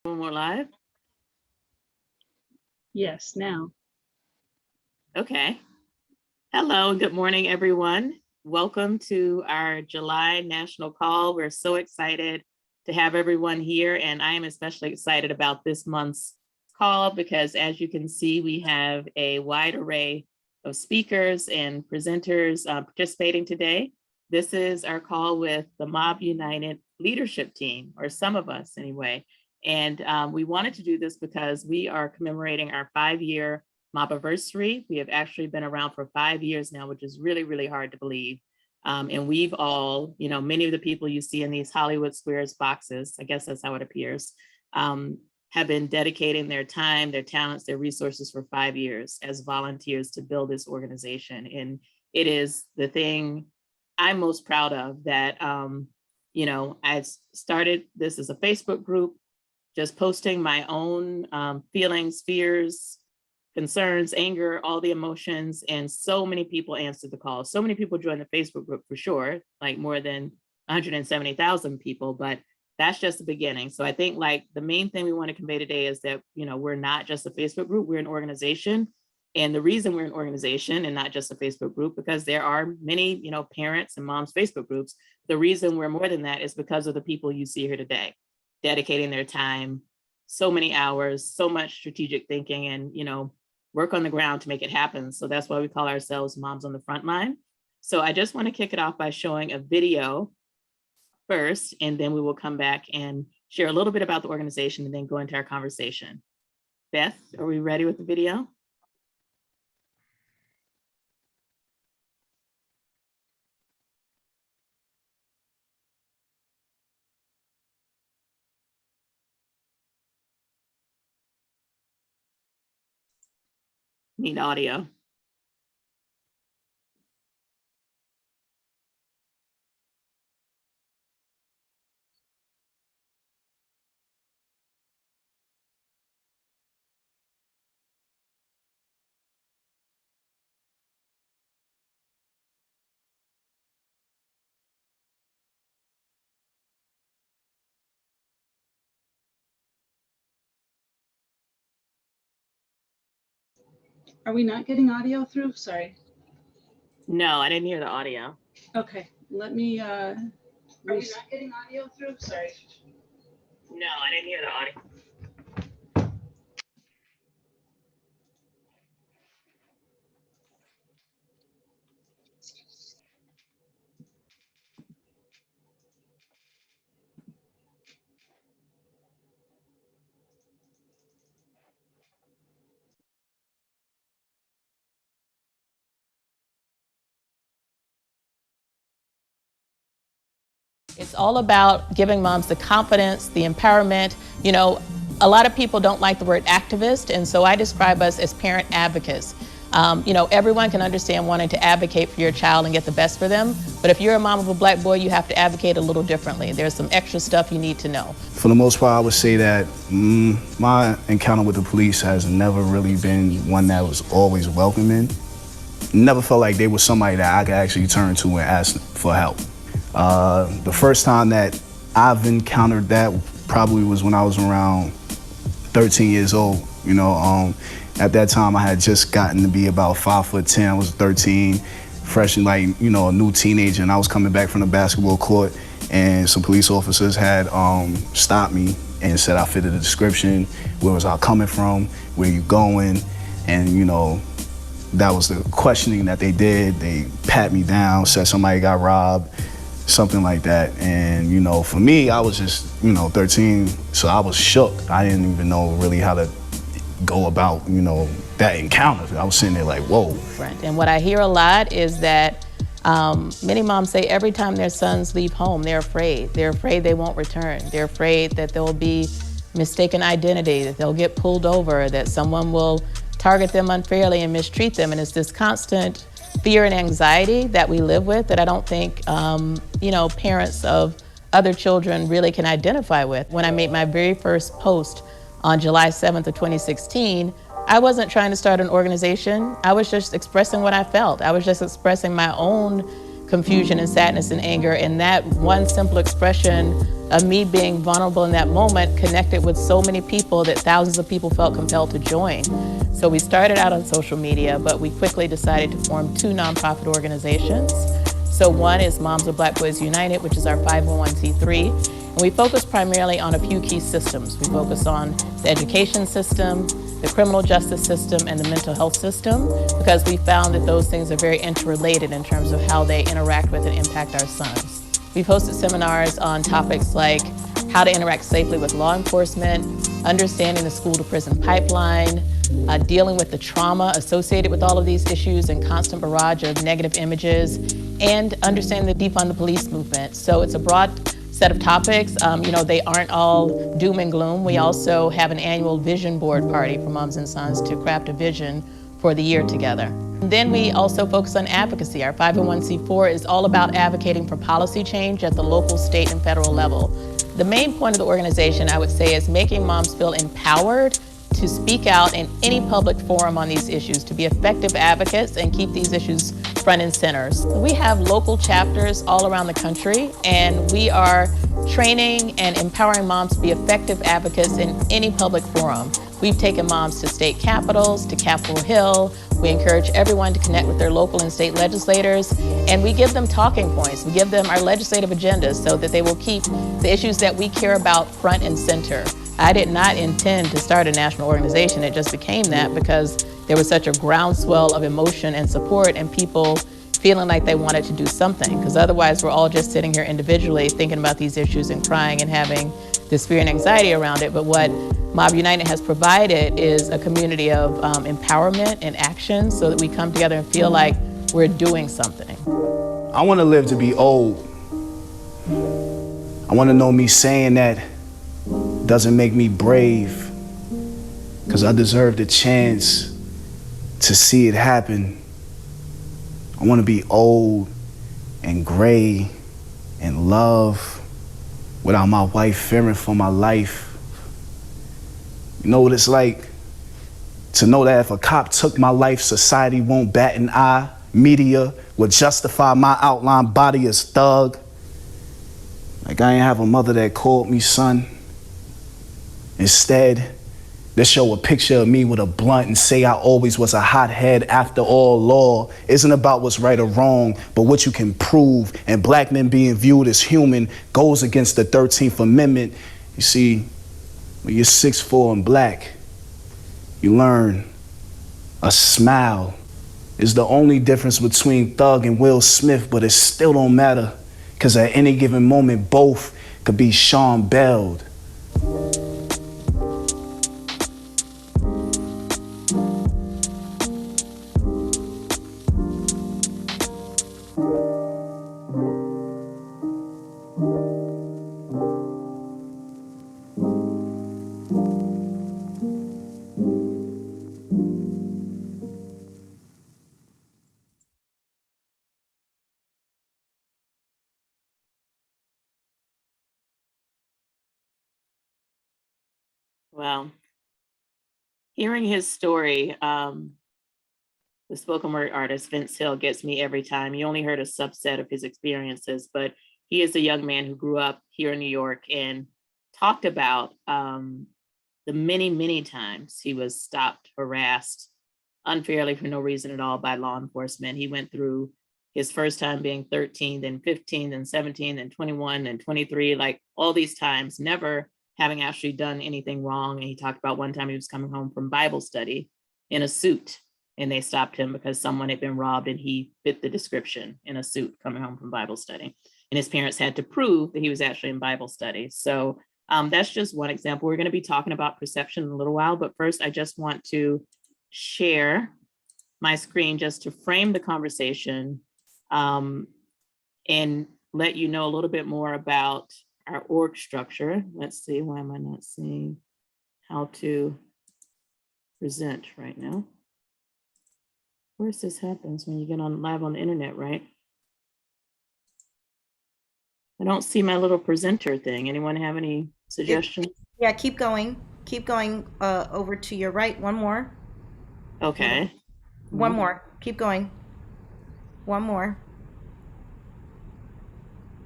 We're live? Yes, now. Okay. Hello, good morning, everyone. Welcome to our July National Call. We're so excited to have everyone here, and I am especially excited about this month's call because, as you can see, we have a wide array of speakers and presenters participating today. This is our call with the M.O.B.B. United leadership team, or some of us anyway. And we wanted to do this because we are commemorating our 5-year M.O.B.B. anniversary. We have actually been around for 5 years now, which is really, really hard to believe. And we've all, many of the people you see in these Hollywood Squares boxes, I guess that's how it appears, have been dedicating their time, their talents, their resources for 5 years as volunteers to build this organization. And it is the thing I'm most proud of that, I started this as a Facebook group, just posting my own feelings, fears, concerns, anger, all the emotions. And so many people answered the call. So many people joined the Facebook group for sure, like more than 170,000 people, but that's just the beginning. So I think like the main thing we want to convey today is that, we're not just a Facebook group, we're an organization. And the reason we're an organization and not just a Facebook group, because there are many, parents and moms Facebook groups. The reason we're more than that is because of the people you see here today, dedicating their time, so many hours, so much strategic thinking, and, work on the ground to make it happen. So that's why we call ourselves Moms on the Frontline. So I just want to kick it off by showing a video first, and then we will come back and share a little bit about the organization and then go into our conversation. Beth, are we ready with the video? Need audio. Are we not getting audio through? Sorry. No, I didn't hear the audio. Okay, let me. Are we not getting audio through? Sorry. No, I didn't hear the audio. It's all about giving moms the confidence, the empowerment. A lot of people don't like the word activist, and so I describe us as parent advocates. Everyone can understand wanting to advocate for your child and get the best for them, but if you're a mom of a Black boy, you have to advocate a little differently. There's some extra stuff you need to know. For the most part, I would say that my encounter with the police has never really been one that was always welcoming. Never felt like they were somebody that I could actually turn to and ask for help. The first time that I've encountered that probably was when I was around 13 years old. At that time I had just gotten to be about 5'10". I was 13, fresh and a new teenager, and I was coming back from the basketball court, and some police officers had stopped me and said I fitted the description. Where was I coming from? Where you going? And that was the questioning that they did. They pat me down, said somebody got robbed, something like that. And for me, I was just 13, so I was shook. I didn't even know really how to go about that encounter. I was sitting there like, whoa. And what I hear a lot is that many moms say every time their sons leave home, they're afraid. They're afraid they won't return. They're afraid that there will be mistaken identity, that they'll get pulled over, that someone will target them unfairly and mistreat them. And it's this constant fear and anxiety that we live with that I don't think, parents of other children really can identify with. When I made my very first post on July 7th of 2016, I wasn't trying to start an organization. I was just expressing what I felt. I was just expressing my own confusion and sadness and anger. And that one simple expression of me being vulnerable in that moment connected with so many people that thousands of people felt compelled to join. So we started out on social media, but we quickly decided to form 2 nonprofit organizations. So one is Moms of Black Boys United, which is our 501c3. And we focus primarily on a few key systems. We focus on the education system, the criminal justice system, and the mental health system, because we found that those things are very interrelated in terms of how they interact with and impact our sons. We've hosted seminars on topics like how to interact safely with law enforcement, understanding the school to prison pipeline, dealing with the trauma associated with all of these issues and constant barrage of negative images, and understanding the defund the police movement. So it's a broad set of topics. They aren't all doom and gloom. We also have an annual vision board party for moms and sons to craft a vision for the year together. And then we also focus on advocacy. Our 501c4 is all about advocating for policy change at the local, state, and federal level. The main point of the organization, I would say, is making moms feel empowered to speak out in any public forum on these issues, to be effective advocates and keep these issues front and center. We have local chapters all around the country, and we are training and empowering moms to be effective advocates in any public forum. We've taken moms to state capitals, to Capitol Hill. We encourage everyone to connect with their local and state legislators, and we give them talking points. We give them our legislative agendas so that they will keep the issues that we care about front and center. I did not intend to start a national organization. It just became that because there was such a groundswell of emotion and support and people feeling like they wanted to do something, because otherwise we're all just sitting here individually thinking about these issues and crying and having this fear and anxiety around it. But what M.O.B.B. United has provided is a community of empowerment and action so that we come together and feel like we're doing something. I want to live to be old. I want to know me saying that doesn't make me brave, because I deserve the chance to see it happen. I want to be old and gray and love without my wife fearing for my life. You know what it's like to know that if a cop took my life, society won't bat an eye. Media would justify my outline body as thug. Like I ain't have a mother that called me son. Instead, they show a picture of me with a blunt and say I always was a hothead. After all, law isn't about what's right or wrong, but what you can prove. And black men being viewed as human goes against the 13th Amendment. You see, when you're 6'4" and black, you learn a smile is the only difference between Thug and Will Smith, but it still don't matter, because at any given moment, both could be Sean Belled. Well, hearing his story, the spoken word artist Vince Hill gets me every time. You only heard a subset of his experiences, but he is a young man who grew up here in New York and talked about the many, many times he was stopped, harassed unfairly for no reason at all by law enforcement. He went through his first time being 13, then 15, then 17, then 21, then 23, like all these times, never having actually done anything wrong. And he talked about one time he was coming home from Bible study in a suit, and they stopped him because someone had been robbed and he fit the description in a suit coming home from Bible study. And his parents had to prove that he was actually in Bible study. So that's just one example. We're going to be talking about perception in a little while, but first I just want to share my screen just to frame the conversation and let you know a little bit more about our org structure. Let's see, why am I not seeing how to present right now? Of course, this happens when you get on live on the internet, right? I don't see my little presenter thing. Anyone have any suggestions? Yeah, keep going. Keep going over to your right. One more. Okay. One more. Keep going. One more.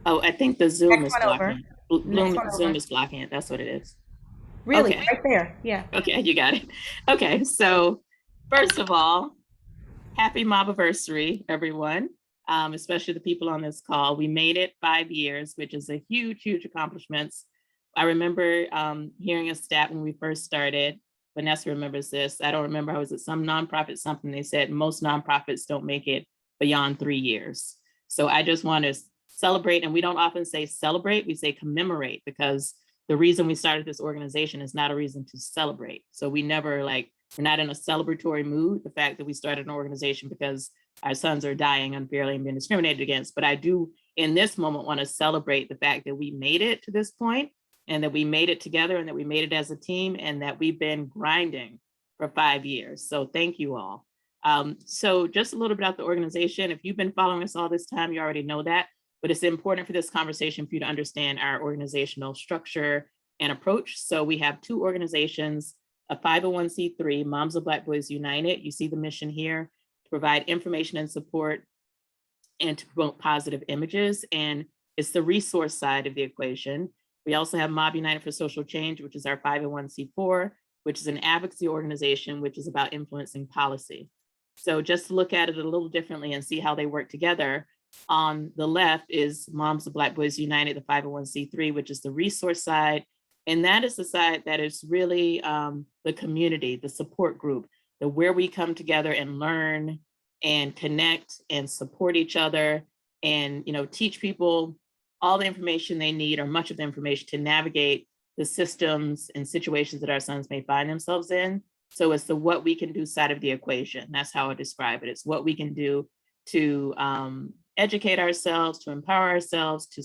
Oh, I think the Zoom Next is one over. blocking. Next one Zoom over. is blocking it. That's what it is. Really, Okay. right there. Yeah. Okay, you got it. Okay, so first of all, happy Mobbiversary, everyone, especially the people on this call. We made it 5 years, which is a huge, huge accomplishment. I remember hearing a stat when we first started. Vanessa remembers this. I don't remember, I was at some nonprofit, something they said most nonprofits don't make it beyond 3 years. So I just want to celebrate, and we don't often say celebrate, we say commemorate, because the reason we started this organization is not a reason to celebrate. So we never we're not in a celebratory mood, the fact that we started an organization because our sons are dying unfairly and being discriminated against. But I do, in this moment, want to celebrate the fact that we made it to this point, and that we made it together, and that we made it as a team, and that we've been grinding for 5 years. So thank you all. So just a little bit about the organization. If you've been following us all this time, you already know that, but it's important for this conversation for you to understand our organizational structure and approach. So we have 2 organizations, a 501c3, Moms of Black Boys United. You see the mission here, to provide information and support and to promote positive images. And it's the resource side of the equation. We also have M.O.B.B United for Social Change, which is our 501c4, which is an advocacy organization, which is about influencing policy. So just to look at it a little differently and see how they work together, on the left is Moms of Black Boys United, the 501c3, which is the resource side. And that is the side that is really the community, the support group, where we come together and learn and connect and support each other and teach people all the information they need, or much of the information, to navigate the systems and situations that our sons may find themselves in. So it's the what we can do side of the equation. That's how I describe it. It's what we can do to educate ourselves, to empower ourselves, to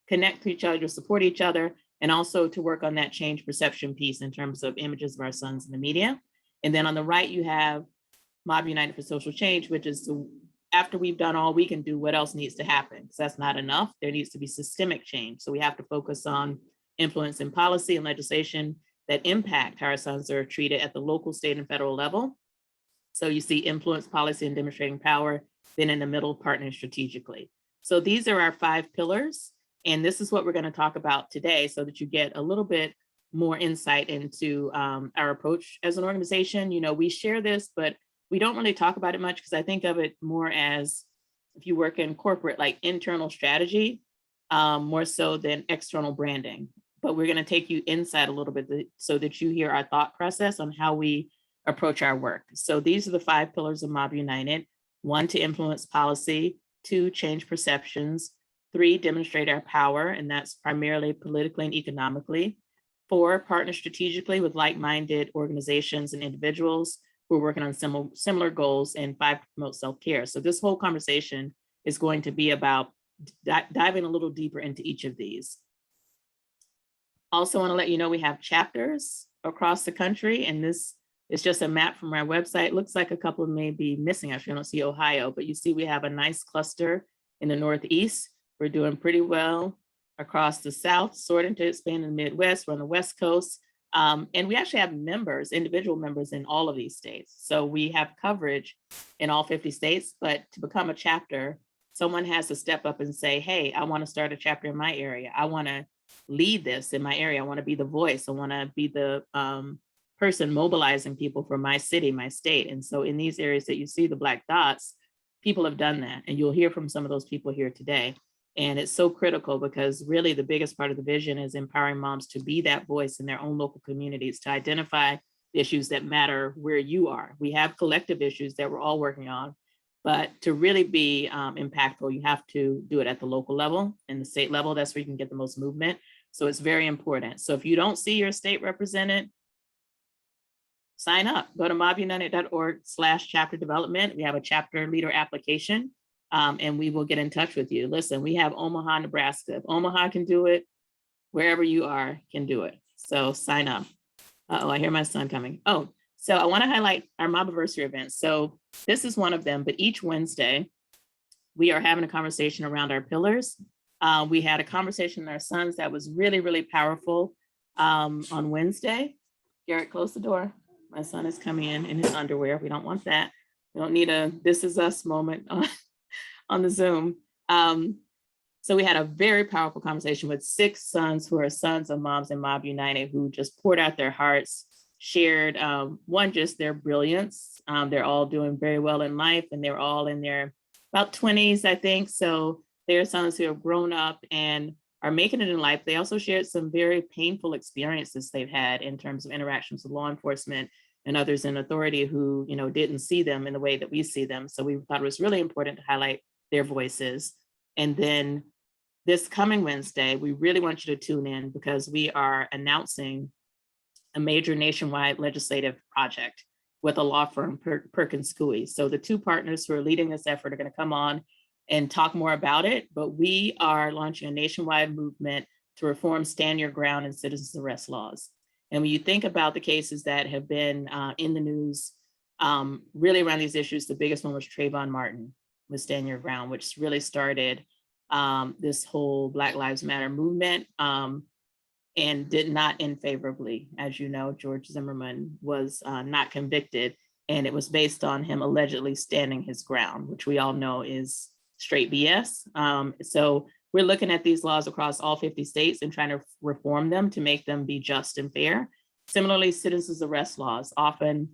connect to each other, to support each other, and also to work on that change perception piece in terms of images of our sons in the media. And then on the right, you have M.O.B.B United for Social Change, which is after we've done all we can do, what else needs to happen? Because that's not enough. There needs to be systemic change. So we have to focus on influence in policy and legislation that impact how our sons are treated at the local, state, and federal level. So you see influence, policy, and demonstrating power, then in the middle, partnering strategically. So these are our 5 pillars. And this is what we're going to talk about today, so that you get a little bit more insight into our approach as an organization. We share this, but we don't really talk about it much, because I think of it more as, if you work in corporate, like internal strategy, more so than external branding. But we're going to take you inside a little bit so that you hear our thought process on how we approach our work. So these are the 5 pillars of M.O.B.B United. 1, to influence policy. 2, change perceptions. 3, demonstrate our power, and that's primarily politically and economically. 4, partner strategically with like-minded organizations and individuals who are working on similar goals. And 5, promote self-care. So this whole conversation is going to be about diving a little deeper into each of these. Also want to let you know we have chapters across the country, and this is just a map from our website. Looks like a couple may be missing. Actually, I don't see Ohio, but you see we have a nice cluster in the Northeast. We're doing pretty well across the South, sorting to expand in the Midwest. We're on the West Coast. And we actually have members, individual members in all of these states. So we have coverage in all 50 states, but to become a chapter, someone has to step up and say, hey, I want to start a chapter in my area. I want to lead this in my area. I want to be the voice. I want to be the person mobilizing people for my city, my state. And so in these areas that you see the black dots, people have done that. And you'll hear from some of those people here today. And it's so critical, because really the biggest part of the vision is empowering moms to be that voice in their own local communities, to identify the issues that matter where you are. We have collective issues that we're all working on, but to really be impactful, you have to do it at the local level and the state level. That's where you can get the most movement. So it's very important. So if you don't see your state represented, sign up. Go to mobbunited.org/chapter development. We have a chapter leader application. And we will get in touch with you. Listen, we have Omaha, Nebraska. If Omaha can do it, wherever you are can do it. So sign up. Uh-oh, I hear my son coming. Oh, so I want to highlight our Mobbiversary events. So this is one of them, but each Wednesday, we are having a conversation around our pillars. We had a conversation with our sons that was really, really powerful on Wednesday. Garrett, close the door. My son is coming in his underwear. We don't want that. We don't need a this is us moment on the Zoom. So we had a very powerful conversation with 6 sons who are sons of moms in M.O.B.B United, who just poured out their hearts, shared one, just their brilliance. They're all doing very well in life, and they're all in their about 20s, I think. So they're sons who have grown up and are making it in life. They also shared some very painful experiences they've had in terms of interactions with law enforcement and others in authority who, didn't see them in the way that we see them. So we thought it was really important to highlight their voices. And then this coming Wednesday, we really want you to tune in because we are announcing a major nationwide legislative project with a law firm, Perkins Coie. So the 2 partners who are leading this effort are going to come on and talk more about it, but we are launching a nationwide movement to reform stand your ground and citizens arrest laws. And when you think about the cases that have been in the news, really around these issues, the biggest one was Trayvon Martin with Stand Your Ground, which really started this whole Black Lives Matter movement and did not end favorably. As you know, George Zimmerman was not convicted, and it was based on him allegedly standing his ground, which we all know is straight BS. So we're looking at these laws across all 50 states and trying to reform them to make them be just and fair. Similarly, citizens arrest laws. Often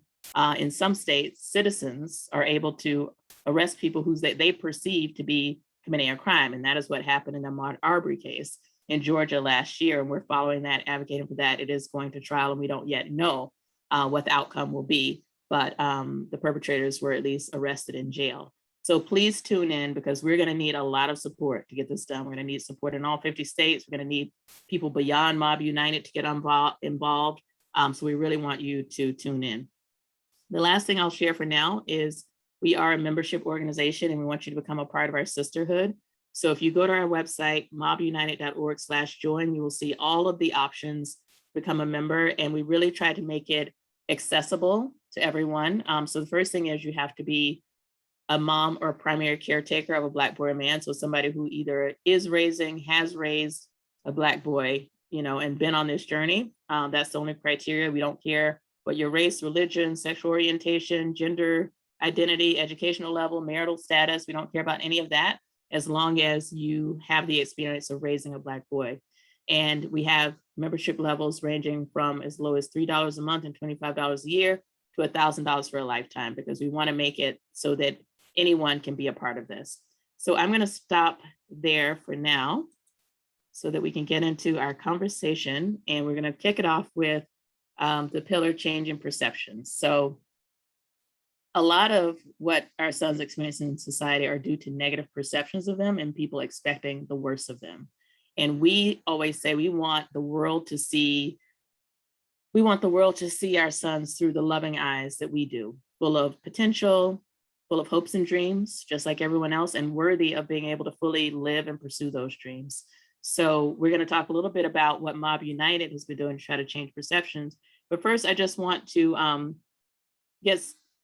in some states, citizens are able to arrest people who they perceive to be committing a crime. And that is what happened in the Ahmaud Arbery case in Georgia last year. And we're following that, advocating for that. It is going to trial, and we don't yet know what the outcome will be, but the perpetrators were at least arrested in jail. So please tune in because we're going to need a lot of support to get this done. We're going to need support in all 50 states. We're going to need people beyond M.O.B.B United to get involved. So we really want you to tune in. The last thing I'll share for now is we are a membership organization and we want you to become a part of our sisterhood. So if you go to our website, mobbunited.org/join, you will see all of the options to become a member. And we really try to make it accessible to everyone. So the first thing is you have to be a mom or a primary caretaker of a Black boy or man. So somebody who either is raising, has raised a Black boy, and been on this journey. That's the only criteria. We don't care what your race, religion, sexual orientation, gender identity, educational level, marital status. We don't care about any of that as long as you have the experience of raising a Black boy. And we have membership levels ranging from as low as $3 a month and $25 a year to $1,000 for a lifetime, because we want to make it so that anyone can be a part of this. So I'm going to stop there for now so that we can get into our conversation, and we're going to kick it off with the pillar change in perceptions. So a lot of what our sons experience in society are due to negative perceptions of them and people expecting the worst of them. And we always say we want the world to see our sons through the loving eyes that we do, full of potential, full of hopes and dreams, just like everyone else, and worthy of being able to fully live and pursue those dreams. So we're going to talk a little bit about what M.O.B.B United has been doing to try to change perceptions. But first, I just want to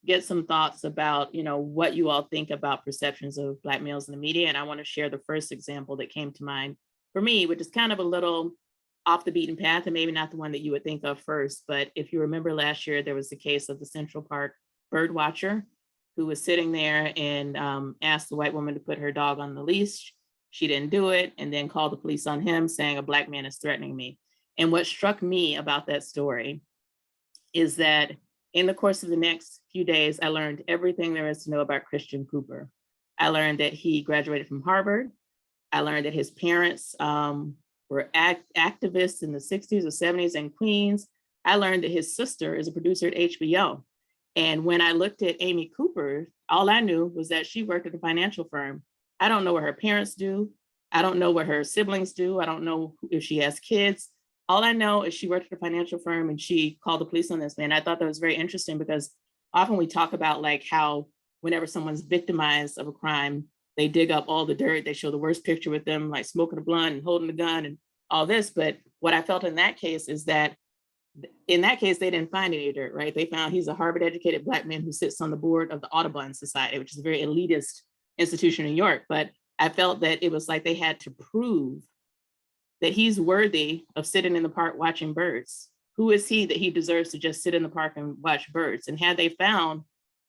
get some thoughts about, what you all think about perceptions of Black males in the media. And I want to share the first example that came to mind for me, which is kind of a little off the beaten path and maybe not the one that you would think of first. But if you remember last year, there was the case of the Central Park bird watcher who was sitting there and asked the white woman to put her dog on the leash. She didn't do it, and then called the police on him saying a Black man is threatening me. And what struck me about that story is that in the course of the next few days, I learned everything there is to know about Christian Cooper. I learned that he graduated from Harvard. I learned that his parents were activists in the 60s or 70s in Queens. I learned that his sister is a producer at HBO. And when I looked at Amy Cooper, all I knew was that she worked at a financial firm. I don't know what her parents do. I don't know what her siblings do. I don't know if she has kids. All I know is she worked at a financial firm and she called the police on this man. I thought that was very interesting because often we talk about like how whenever someone's victimized of a crime, they dig up all the dirt, they show the worst picture with them, like smoking a blunt and holding a gun and all this. But what I felt in that case is that in that case, they didn't find any dirt, right? They found he's a Harvard educated Black man who sits on the board of the Audubon Society, which is a very elitist institution in New York. But I felt that it was like they had to prove that he's worthy of sitting in the park watching birds. Who is he that he deserves to just sit in the park and watch birds? And had they found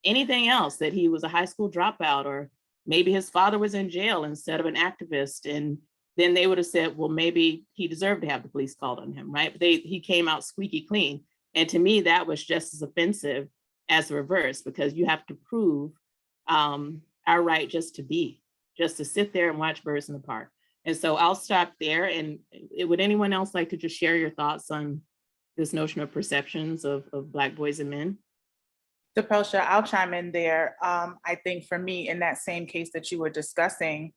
anything else, that he was a high school dropout, or maybe his father was in jail instead of an activist, and then they would have said, well, maybe he deserved to have the police called on him, right? But he came out squeaky clean. And to me, that was just as offensive as the reverse, because you have to prove our right just to be, just to sit there and watch birds in the park. And so I'll stop there. And would anyone else like to just share your thoughts on this notion of perceptions of Black boys and men? Depelsha, I'll chime in there. I think for me, in that same case that you were discussing,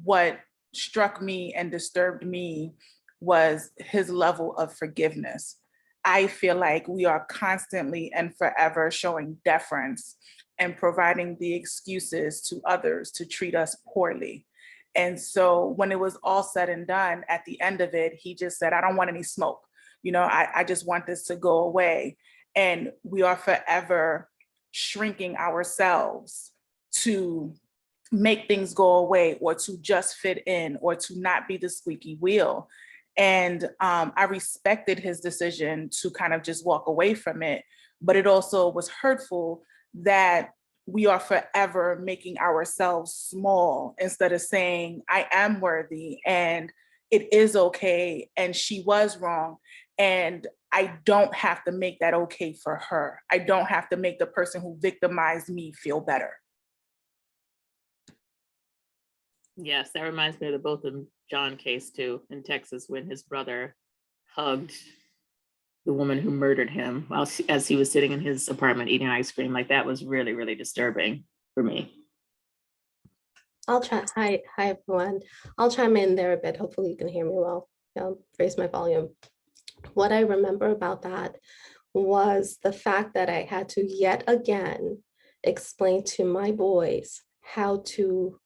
what struck me and disturbed me was his level of forgiveness. I feel like we are constantly and forever showing deference and providing the excuses to others to treat us poorly. And so when it was all said and done, at the end of it, he just said, I don't want any smoke. I just want this to go away. And we are forever shrinking ourselves to make things go away, or to just fit in, or to not be the squeaky wheel. And I respected his decision to kind of just walk away from it. But it also was hurtful that we are forever making ourselves small instead of saying, I am worthy and it is okay. And she was wrong. And I don't have to make that okay for her. I don't have to make the person who victimized me feel better. Yes, that reminds me of the both of John case too in Texas, when his brother hugged the woman who murdered him as he was sitting in his apartment eating ice cream. Like, that was really, really disturbing for me. I'll try. Hi, everyone. I'll chime in there a bit. Hopefully you can hear me well. Raise my volume. What I remember about that was the fact that I had to yet again explain to my boys how to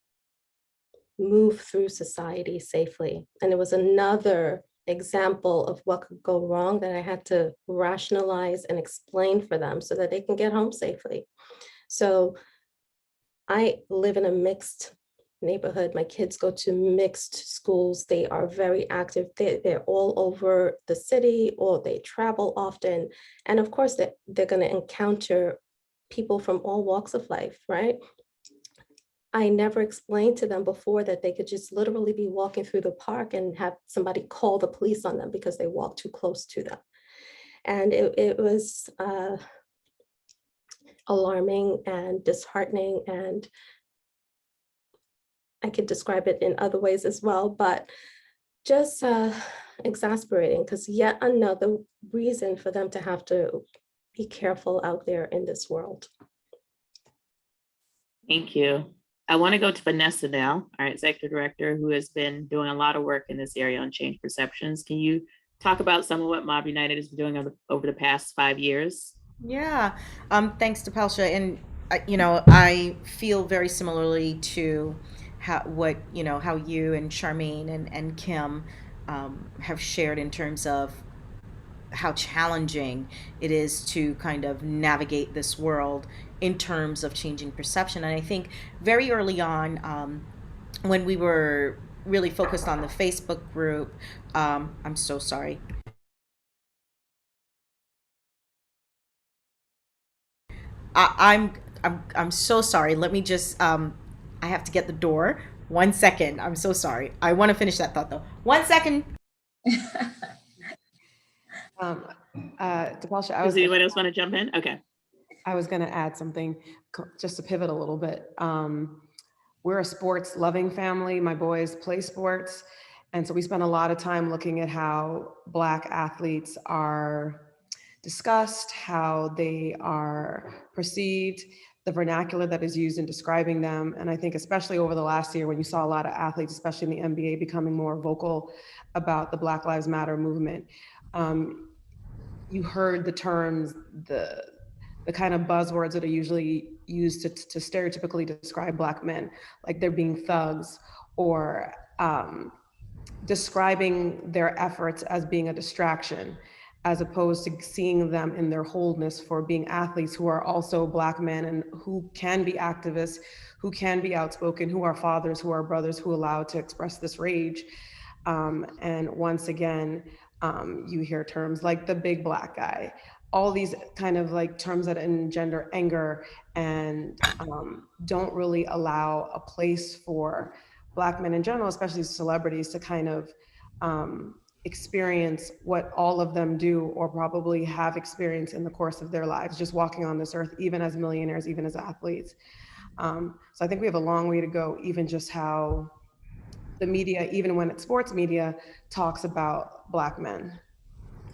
move through society safely. And it was another example of what could go wrong that I had to rationalize and explain for them so that they can get home safely. So I live in a mixed neighborhood. My kids go to mixed schools. They are very active. They're all over the city, or they travel often. And of course, they're going to encounter people from all walks of life, right? I never explained to them before that they could just literally be walking through the park and have somebody call the police on them because they walked too close to them. And it was alarming and disheartening, and I could describe it in other ways as well, but just exasperating, because yet another reason for them to have to be careful out there in this world. Thank you. I want to go to Vanessa now, our executive director, who has been doing a lot of work in this area on change perceptions. Can you talk about some of what M.O.B.B United has been doing over the past 5 years? Yeah, thanks to Pelsha. And I feel very similarly to how you and Charmaine and Kim have shared in terms of how challenging it is to kind of navigate this world in terms of changing perception. And I think very early on, when we were really focused on the Facebook group, I'm so sorry. I'm so sorry. Let me just I have to get the door. 1 second. I'm so sorry. I want to finish that thought though. 1 second. Depelsha, Does anyone else want to jump in? Okay. I was going to add something just to pivot a little bit. We're a sports loving family. My boys play sports. And so we spend a lot of time looking at how Black athletes are discussed, how they are perceived, the vernacular that is used in describing them. And I think especially over the last year, when you saw a lot of athletes, especially in the NBA, becoming more vocal about the Black Lives Matter movement, you heard the terms, the kind of buzzwords that are usually used to stereotypically describe Black men, like they're being thugs, or describing their efforts as being a distraction, as opposed to seeing them in their wholeness for being athletes who are also Black men and who can be activists, who can be outspoken, who are fathers, who are brothers, who allow to express this rage. And once again, you hear terms like the big Black guy, all these kind of like terms that engender anger and don't really allow a place for Black men in general, especially celebrities, to kind of experience what all of them do or probably have experienced in the course of their lives, just walking on this earth, even as millionaires, even as athletes. So I think we have a long way to go, even just how the media, even when it's sports media, talks about Black men.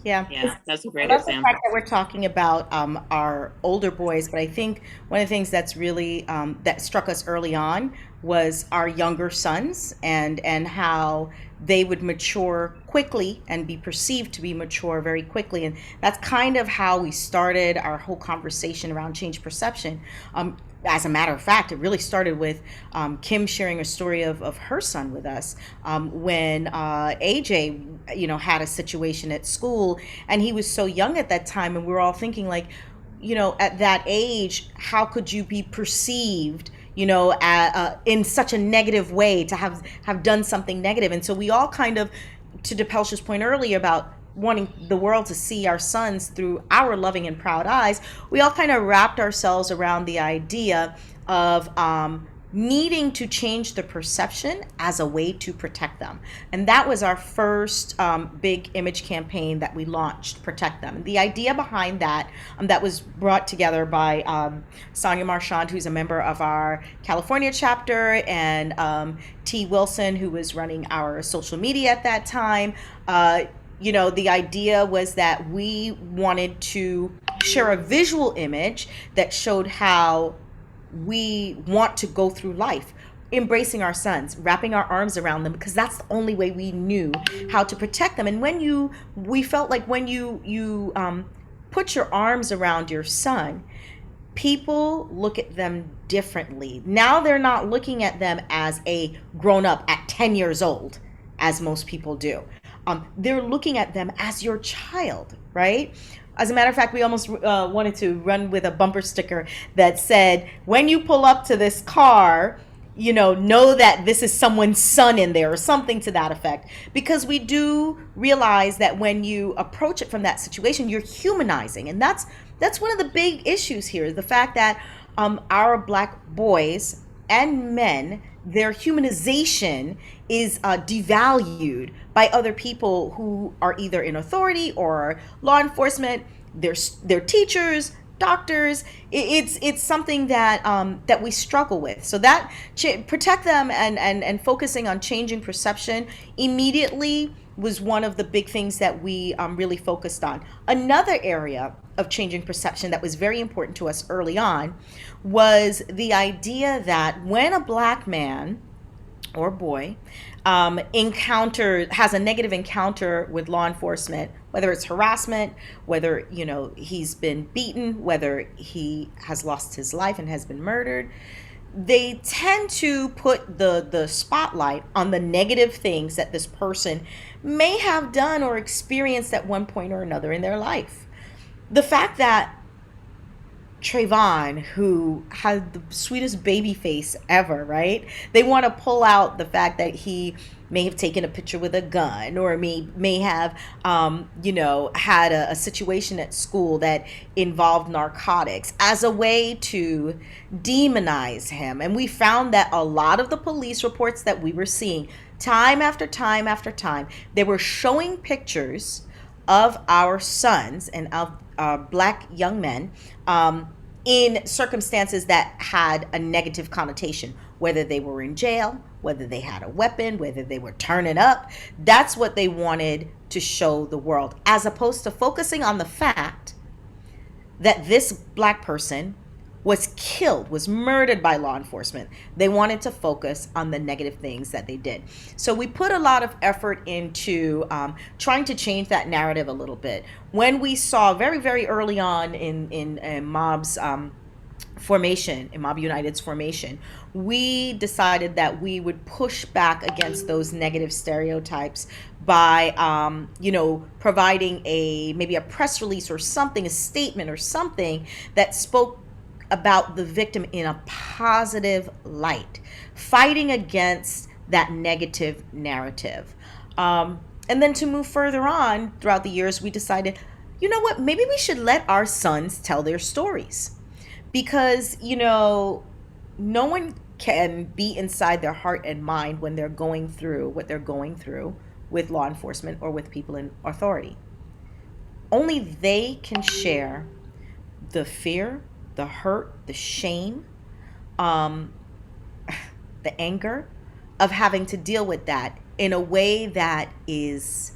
Yeah. Yeah, that's a I great love the fact example. that we're talking about our older boys, but I think one of the things that's really that struck us early on was our younger sons and how they would mature quickly and be perceived to be mature very quickly, and that's kind of how we started our whole conversation around change perception. As a matter of fact, it really started with Kim sharing a story of her son with us when AJ, had a situation at school, and he was so young at that time, and we were all thinking like, at that age, how could you be perceived? In such a negative way to have done something negative, and so we all kind of, to DePelch's point earlier about wanting the world to see our sons through our loving and proud eyes, we all kind of wrapped ourselves around the idea of needing to change the perception as a way to protect them. And that was our first big image campaign that we launched, Protect Them. And the idea behind that, that was brought together by Sonia Marchand, who's a member of our California chapter, and T. Wilson, who was running our social media at that time. The idea was that we wanted to share a visual image that showed how we want to go through life, embracing our sons, wrapping our arms around them, because that's the only way we knew how to protect them. And we felt like when you put your arms around your son, people look at them differently. Now they're not looking at them as a grown up at 10 years old, as most people do. They're looking at them as your child, right? As a matter of fact, we almost wanted to run with a bumper sticker that said, when you pull up to this car, know that this is someone's son in there, or something to that effect. Because we do realize that when you approach it from that situation, you're humanizing. And that's one of the big issues here, the fact that our Black boys and men, their humanization is devalued by other people who are either in authority or law enforcement. They're teachers, doctors. It's something that that we struggle with. So that Protect Them and focusing on changing perception immediately was one of the big things that we really focused on. Another area of changing perception that was very important to us early on was the idea that when a Black man or boy has a negative encounter with law enforcement, whether it's harassment, whether he's been beaten, whether he has lost his life and has been murdered, they tend to put the spotlight on the negative things that this person may have done or experienced at one point or another in their life. The fact that Trayvon, who had the sweetest baby face ever, right? They want to pull out the fact that he may have taken a picture with a gun, or may have, had a situation at school that involved narcotics, as a way to demonize him. And we found that a lot of the police reports that we were seeing, time after time after time, they were showing pictures of our sons and of Black young men in circumstances that had a negative connotation, whether they were in jail, whether they had a weapon, whether they were turning up. That's what they wanted to show the world, as opposed to focusing on the fact that this Black person was killed, was murdered by law enforcement. They wanted to focus on the negative things that they did. So we put a lot of effort into trying to change that narrative a little bit. When we saw very, very early on in M.O.B.'s formation, in M.O.B. United's formation, we decided that we would push back against those negative stereotypes by, providing maybe a press release or something, a statement or something that spoke about the victim in a positive light, fighting against that negative narrative. And then to move further on throughout the years, we decided, maybe we should let our sons tell their stories. Because, no one can be inside their heart and mind when they're going through what they're going through with law enforcement or with people in authority. Only they can share the fear, the hurt, the shame, um, the anger of having to deal with that in a way that is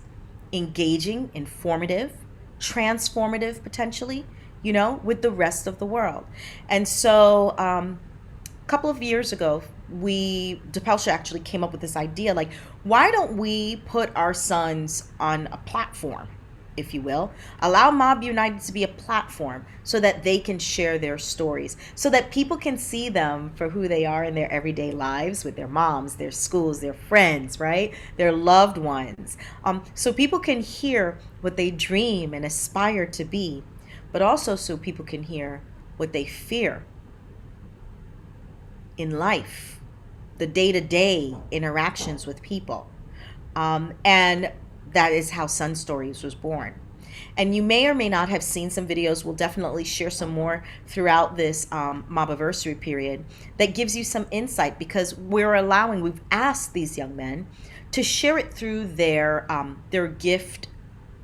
engaging, informative, transformative potentially, with the rest of the world. And so, a couple of years ago, DePelsha actually came up with this idea, like, why don't we put our sons on a platform, if you will, allow Mob United to be a platform so that they can share their stories, so that people can see them for who they are in their everyday lives with their moms, their schools, their friends, right? Their loved ones. So people can hear what they dream and aspire to be, but also so people can hear what they fear in life, the day-to-day interactions with people. And that is how Sun Stories was born. And you may or may not have seen some videos. We'll definitely share some more throughout this Mobbiversary period that gives you some insight, because we've asked these young men to share it through their gift,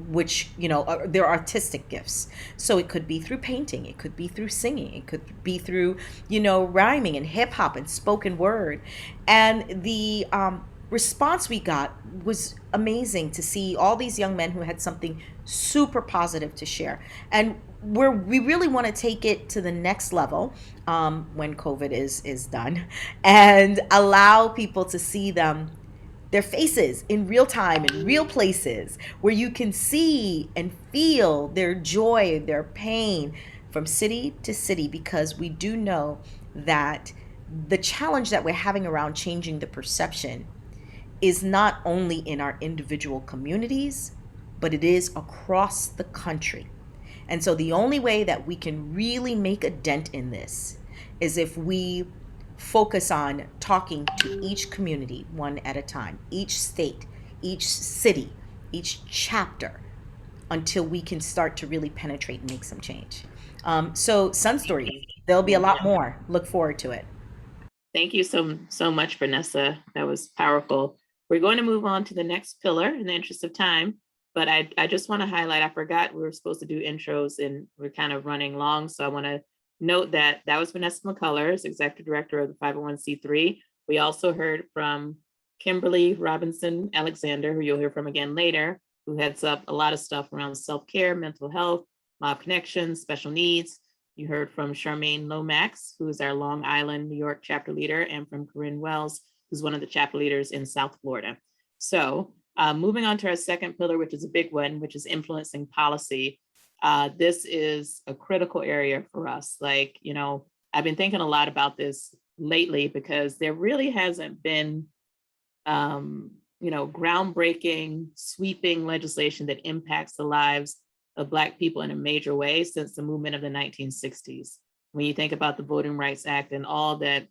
which their artistic gifts. So it could be through painting, it could be through singing, it could be through rhyming and hip hop and spoken word. And the response we got was amazing, to see all these young men who had something super positive to share. And we really want to take it to the next level when COVID is done, and allow people to see their faces in real time, in real places, where you can see and feel their joy, their pain, from city to city, because we do know that the challenge that we're having around changing the perception is not only in our individual communities, but it is across the country. And so the only way that we can really make a dent in this is if we focus on talking to each community one at a time, each state, each city, each chapter, until we can start to really penetrate and make some change. So Sun Stories, there'll be a lot more. Look forward to it. Thank you so much, Vanessa. That was powerful. We're going to move on to the next pillar in the interest of time, but I just want to highlight, I forgot we were supposed to do intros and we're kind of running long. So I want to note that was Vanessa McCullers, Executive Director of the 501c3. We also heard from Kimberly Robinson Alexander, who you'll hear from again later, who heads up a lot of stuff around self-care, mental health, mob connections, special needs. You heard from Charmaine Lomax, who is our Long Island, New York chapter leader, and from Corinne Wells, who's one of the chapter leaders in South Florida. So moving on to our second pillar, which is a big one, which is influencing policy. This is a critical area for us. Like, I've been thinking a lot about this lately, because there really hasn't been, groundbreaking, sweeping legislation that impacts the lives of Black people in a major way since the movement of the 1960s. When you think about the Voting Rights Act and all that,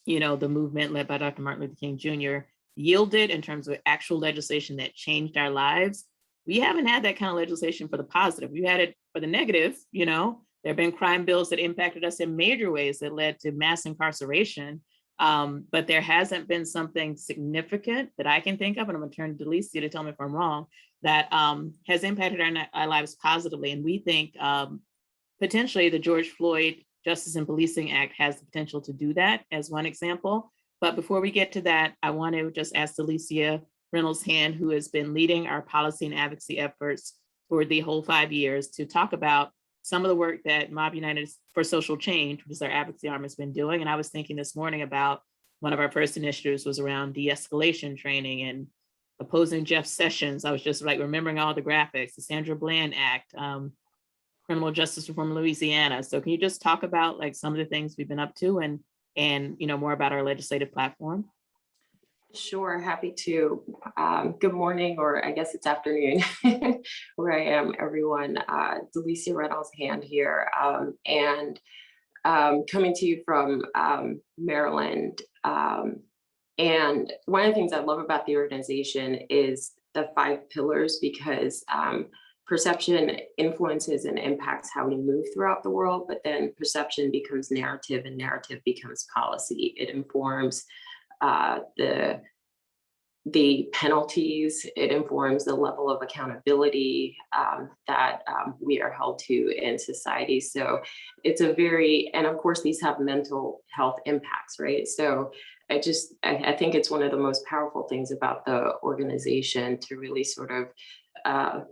the movement led by Dr. Martin Luther King Jr. yielded in terms of actual legislation that changed our lives, we haven't had that kind of legislation for the positive. We had it for the negative. There have been crime bills that impacted us in major ways that led to mass incarceration. But there hasn't been something significant that I can think of, and I'm going to turn to Delicia to tell me if I'm wrong, that has impacted our lives positively. And we think potentially the George Floyd Justice and Policing Act has the potential to do that as one example. But before we get to that, I want to just ask Delicia Reynolds-Hand, who has been leading our policy and advocacy efforts for the whole 5 years, to talk about some of the work that Mob United for Social Change, which is our advocacy arm, has been doing. And I was thinking this morning about one of our first initiatives was around de-escalation training and opposing Jeff Sessions. I was just like remembering all the graphics, the Sandra Bland Act, criminal justice reform in Louisiana. So can you just talk about like some of the things we've been up to and more about our legislative platform? Sure, happy to. Good morning, or I guess it's afternoon, where I am, everyone. Delicia Reynolds-Hand here, and coming to you from Maryland. And one of the things I love about the organization is the 5 pillars, because perception influences and impacts how we move throughout the world, but then perception becomes narrative and narrative becomes policy. It informs the penalties, it informs the level of accountability that we are held to in society. So it's a very, and of course these have mental health impacts, right? So I think it's one of the most powerful things about the organization to really sort of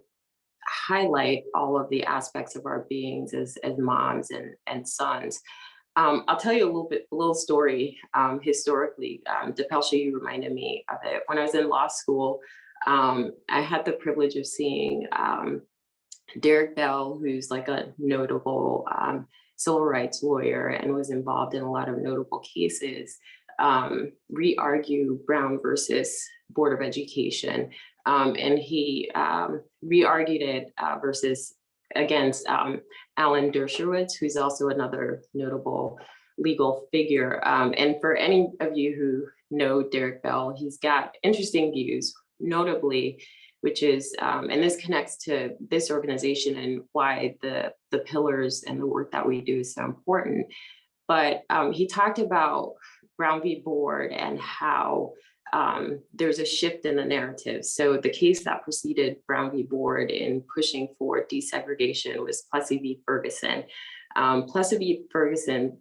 highlight all of the aspects of our beings as moms and sons. I'll tell you a little story historically. Depelsha, you reminded me of it. When I was in law school, I had the privilege of seeing Derek Bell, who's like a notable civil rights lawyer and was involved in a lot of notable cases, re-argue Brown versus Board of Education. And he re-argued it against Alan Dershowitz, who's also another notable legal figure. And for any of you who know Derek Bell, he's got interesting views, notably, which is, and this connects to this organization and why the pillars and the work that we do is so important. But he talked about Brown v. Board and how there's a shift in the narrative. So the case that preceded Brown v. Board in pushing for desegregation was Plessy v. Ferguson. Plessy v. Ferguson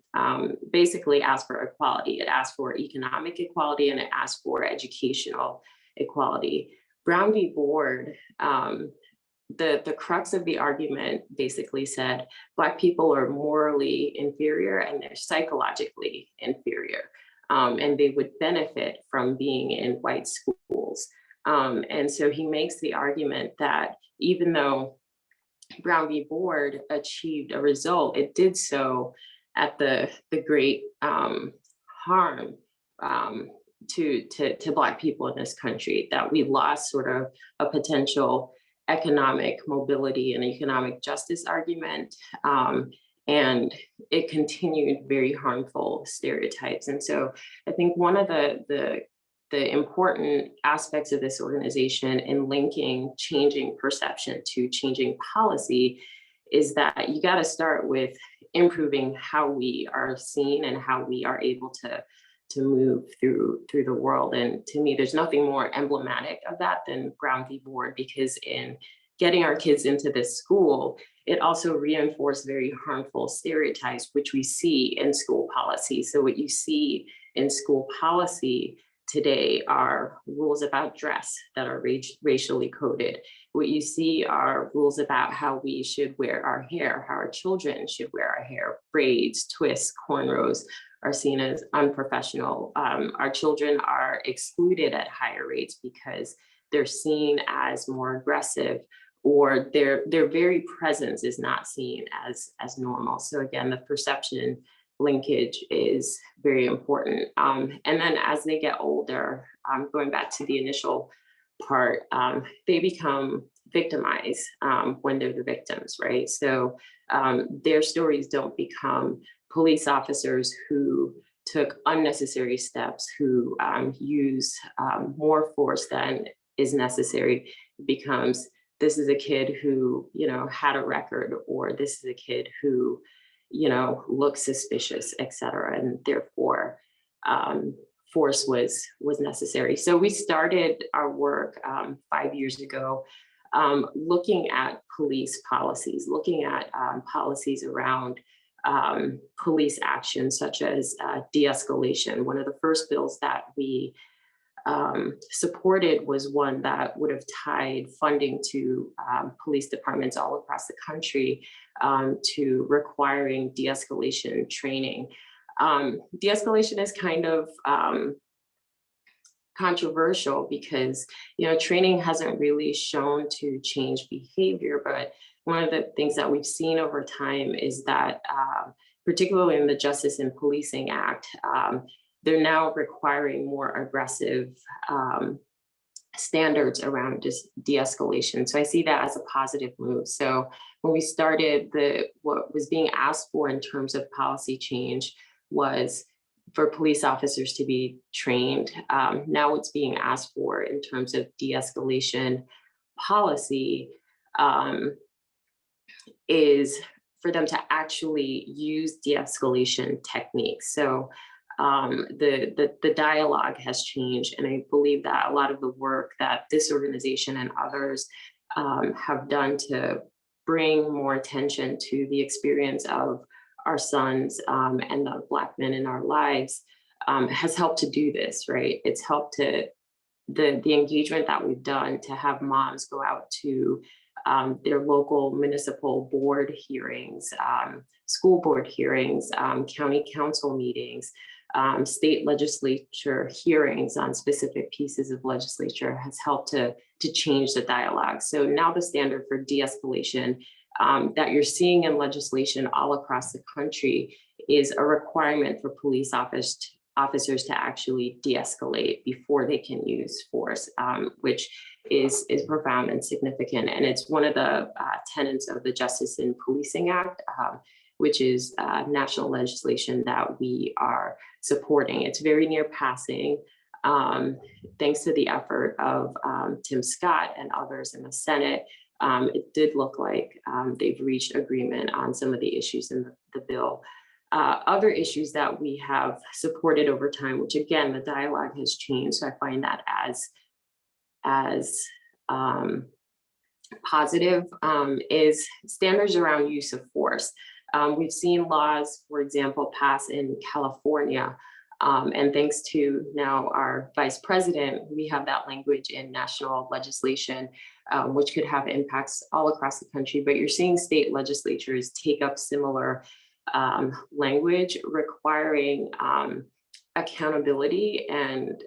basically asked for equality. It asked for economic equality and it asked for educational equality. Brown v. Board, the crux of the argument basically said Black people are morally inferior and they're psychologically inferior. And they would benefit from being in white schools. And so he makes the argument that even though Brown v. Board achieved a result, it did so at the great harm to Black people in this country, that we lost sort of a potential economic mobility and economic justice argument. And it continued very harmful stereotypes. And so I think one of the important aspects of this organization in linking changing perception to changing policy is that you got to start with improving how we are seen and how we are able to move through the world. And to me, there's nothing more emblematic of that than Brown v. Board, because in getting our kids into this school, it also reinforced very harmful stereotypes, which we see in school policy. So what you see in school policy today are rules about dress that are racially coded. What you see are rules about how we should wear our hair, how our children should wear our hair. Braids, twists, cornrows are seen as unprofessional. Our children are excluded at higher rates because they're seen as more aggressive, or their very presence is not seen as normal. So again, the perception linkage is very important. And then as they get older, going back to the initial part, they become victimized when they're the victims, right? So their stories don't become police officers who took unnecessary steps, who use more force than is necessary. It becomes, this is a kid who, had a record, or this is a kid who, looks suspicious, et cetera. And therefore, force was necessary. So we started our work 5 years ago, looking at police policies, looking at policies around police action, such as de-escalation. One of the first bills that we supported was one that would have tied funding to police departments all across the country to requiring de-escalation training. De-escalation is kind of controversial because, training hasn't really shown to change behavior, but one of the things that we've seen over time is that, particularly in the Justice and Policing Act, they're now requiring more aggressive standards around de-escalation. So I see that as a positive move. So when we started, what was being asked for in terms of policy change was for police officers to be trained. Now what's being asked for in terms of de-escalation policy is for them to actually use de-escalation techniques. So the dialogue has changed, and I believe that a lot of the work that this organization and others have done to bring more attention to the experience of our sons and the Black men in our lives has helped to do this, right? It's helped to the engagement that we've done to have moms go out to their local municipal board hearings, school board hearings, county council meetings, state legislature hearings on specific pieces of legislature has helped to change the dialogue. So now the standard for de-escalation that you're seeing in legislation all across the country is a requirement for police officers to actually de-escalate before they can use force, which is profound and significant. And it's one of the tenets of the Justice in Policing Act, which is national legislation that we are supporting. It's very near passing, thanks to the effort of Tim Scott and others in the Senate. It did look like they've reached agreement on some of the issues in the bill. Other issues that we have supported over time, which again, the dialogue has changed. So I find that as positive, is standards around use of force. We've seen laws, for example, pass in California. And thanks to now our vice president, we have that language in national legislation, which could have impacts all across the country. But you're seeing state legislatures take up similar language requiring accountability and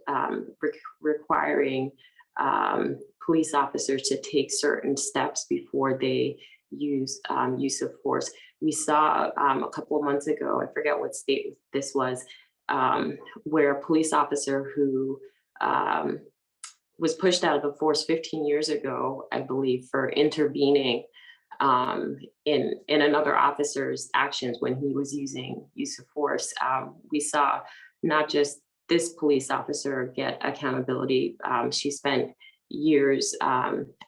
requiring police officers to take certain steps before they use use of force. We saw a couple of months ago, I forget what state this was, where a police officer who was pushed out of the force 15 years ago, I believe, for intervening in another officer's actions when he was using use of force. We saw not just this police officer get accountability. She spent years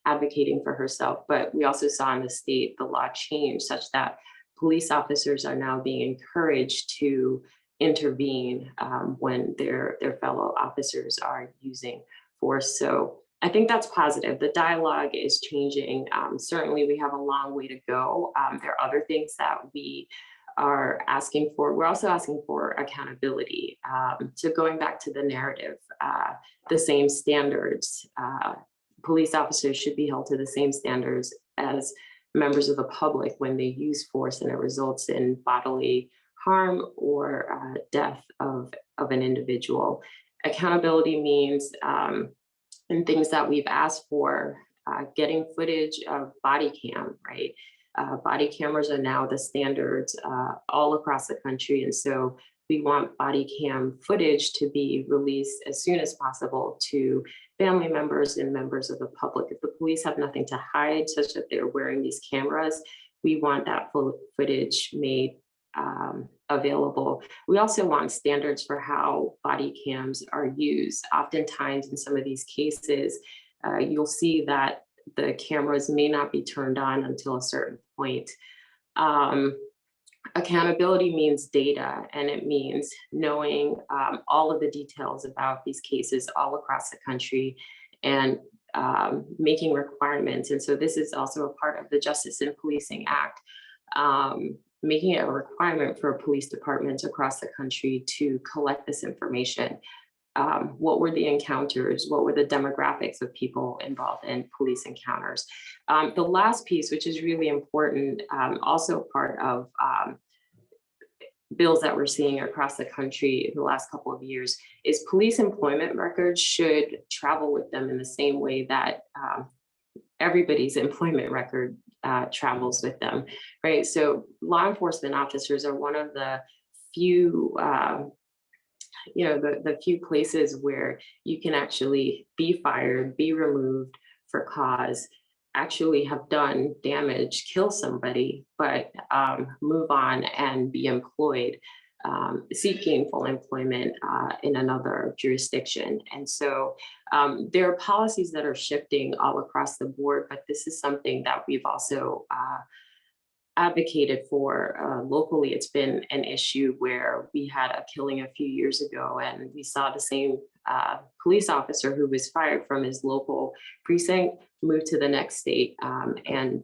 advocating for herself, but we also saw in the state the law change such that police officers are now being encouraged to intervene when their fellow officers are using force. So I think that's positive. The dialogue is changing. Certainly we have a long way to go. There are other things that we are asking for. We're also asking for accountability. So going back to the narrative, the same standards, police officers should be held to the same standards as members of the public when they use force and it results in bodily harm or death of an individual. Accountability means, and things that we've asked for, getting footage of body cam, right? Body cameras are now the standards all across the country. And so we want body cam footage to be released as soon as possible to family members and members of the public. If the police have nothing to hide, such that they're wearing these cameras, we want that footage made available. We also want standards for how body cams are used. Oftentimes in some of these cases, you'll see that the cameras may not be turned on until a certain point. Accountability means data, and it means knowing all of the details about these cases all across the country and making requirements. And so this is also a part of the Justice in Policing Act, making it a requirement for police departments across the country to collect this information. What were the encounters? What were the demographics of people involved in police encounters? The last piece, which is really important, also part of bills that we're seeing across the country in the last couple of years, is police employment records should travel with them in the same way that everybody's employment record travels with them, right? So law enforcement officers are one of the few the few places where you can actually be fired, be removed for cause, actually have done damage, kill somebody, but move on and be employed. seek gainful employment in another jurisdiction. And so there are policies that are shifting all across the board, but this is something that we've also advocated for locally. It's been an issue where we had a killing a few years ago, and we saw the same police officer who was fired from his local precinct move to the next state and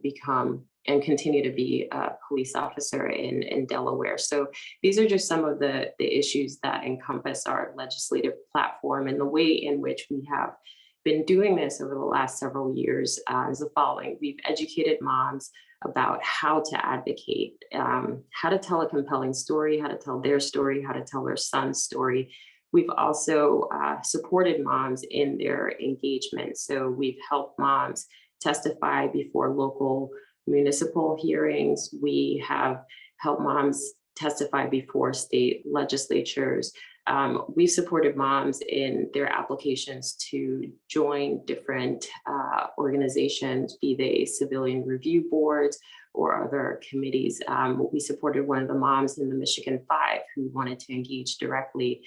continue to be a police officer in Delaware. So these are just some of the issues that encompass our legislative platform, and the way in which we have been doing this over the last several years is the following. We've educated moms about how to advocate, how to tell a compelling story, how to tell their story, how to tell their son's story. We've also supported moms in their engagement. So we've helped moms testify before local municipal hearings. We have helped moms testify before state legislatures. We've supported moms in their applications to join different organizations, be they civilian review boards or other committees. We supported one of the moms in the Michigan 5 who wanted to engage directly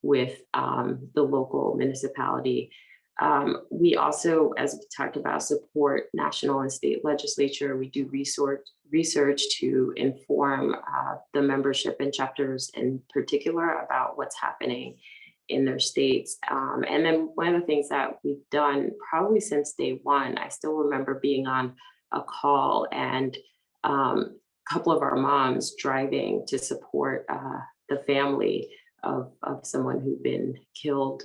with the local municipality. We also, as we talked about, support national and state legislature. We do research to inform the membership and chapters in particular about what's happening in their states. And then one of the things that we've done probably since day one, I still remember being on a call and a couple of our moms driving to support the family of someone who'd been killed.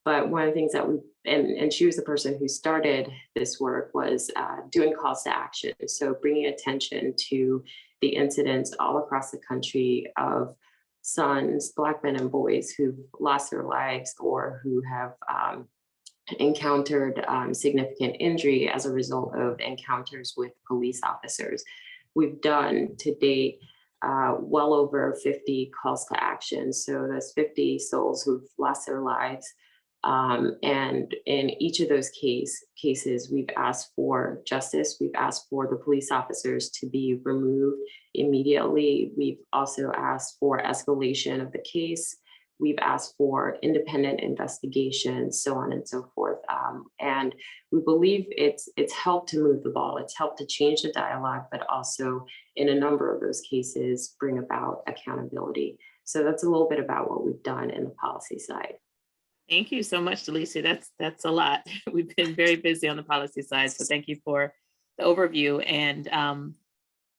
But one of the things that and she was the person who started this work, was doing calls to action. So bringing attention to the incidents all across the country of sons, Black men and boys who've lost their lives or who have encountered significant injury as a result of encounters with police officers. We've done to date well over 50 calls to action. So that's 50 souls who've lost their lives. And in each of those cases, we've asked for justice. We've asked for the police officers to be removed immediately. We've also asked for escalation of the case. We've asked for independent investigation, so on and so forth. And we believe it's helped to move the ball. It's helped to change the dialogue, but also in a number of those cases, bring about accountability. So that's a little bit about what we've done in the policy side. Thank you so much, Delicia. That's a lot. We've been very busy on the policy side, so thank you for the overview. And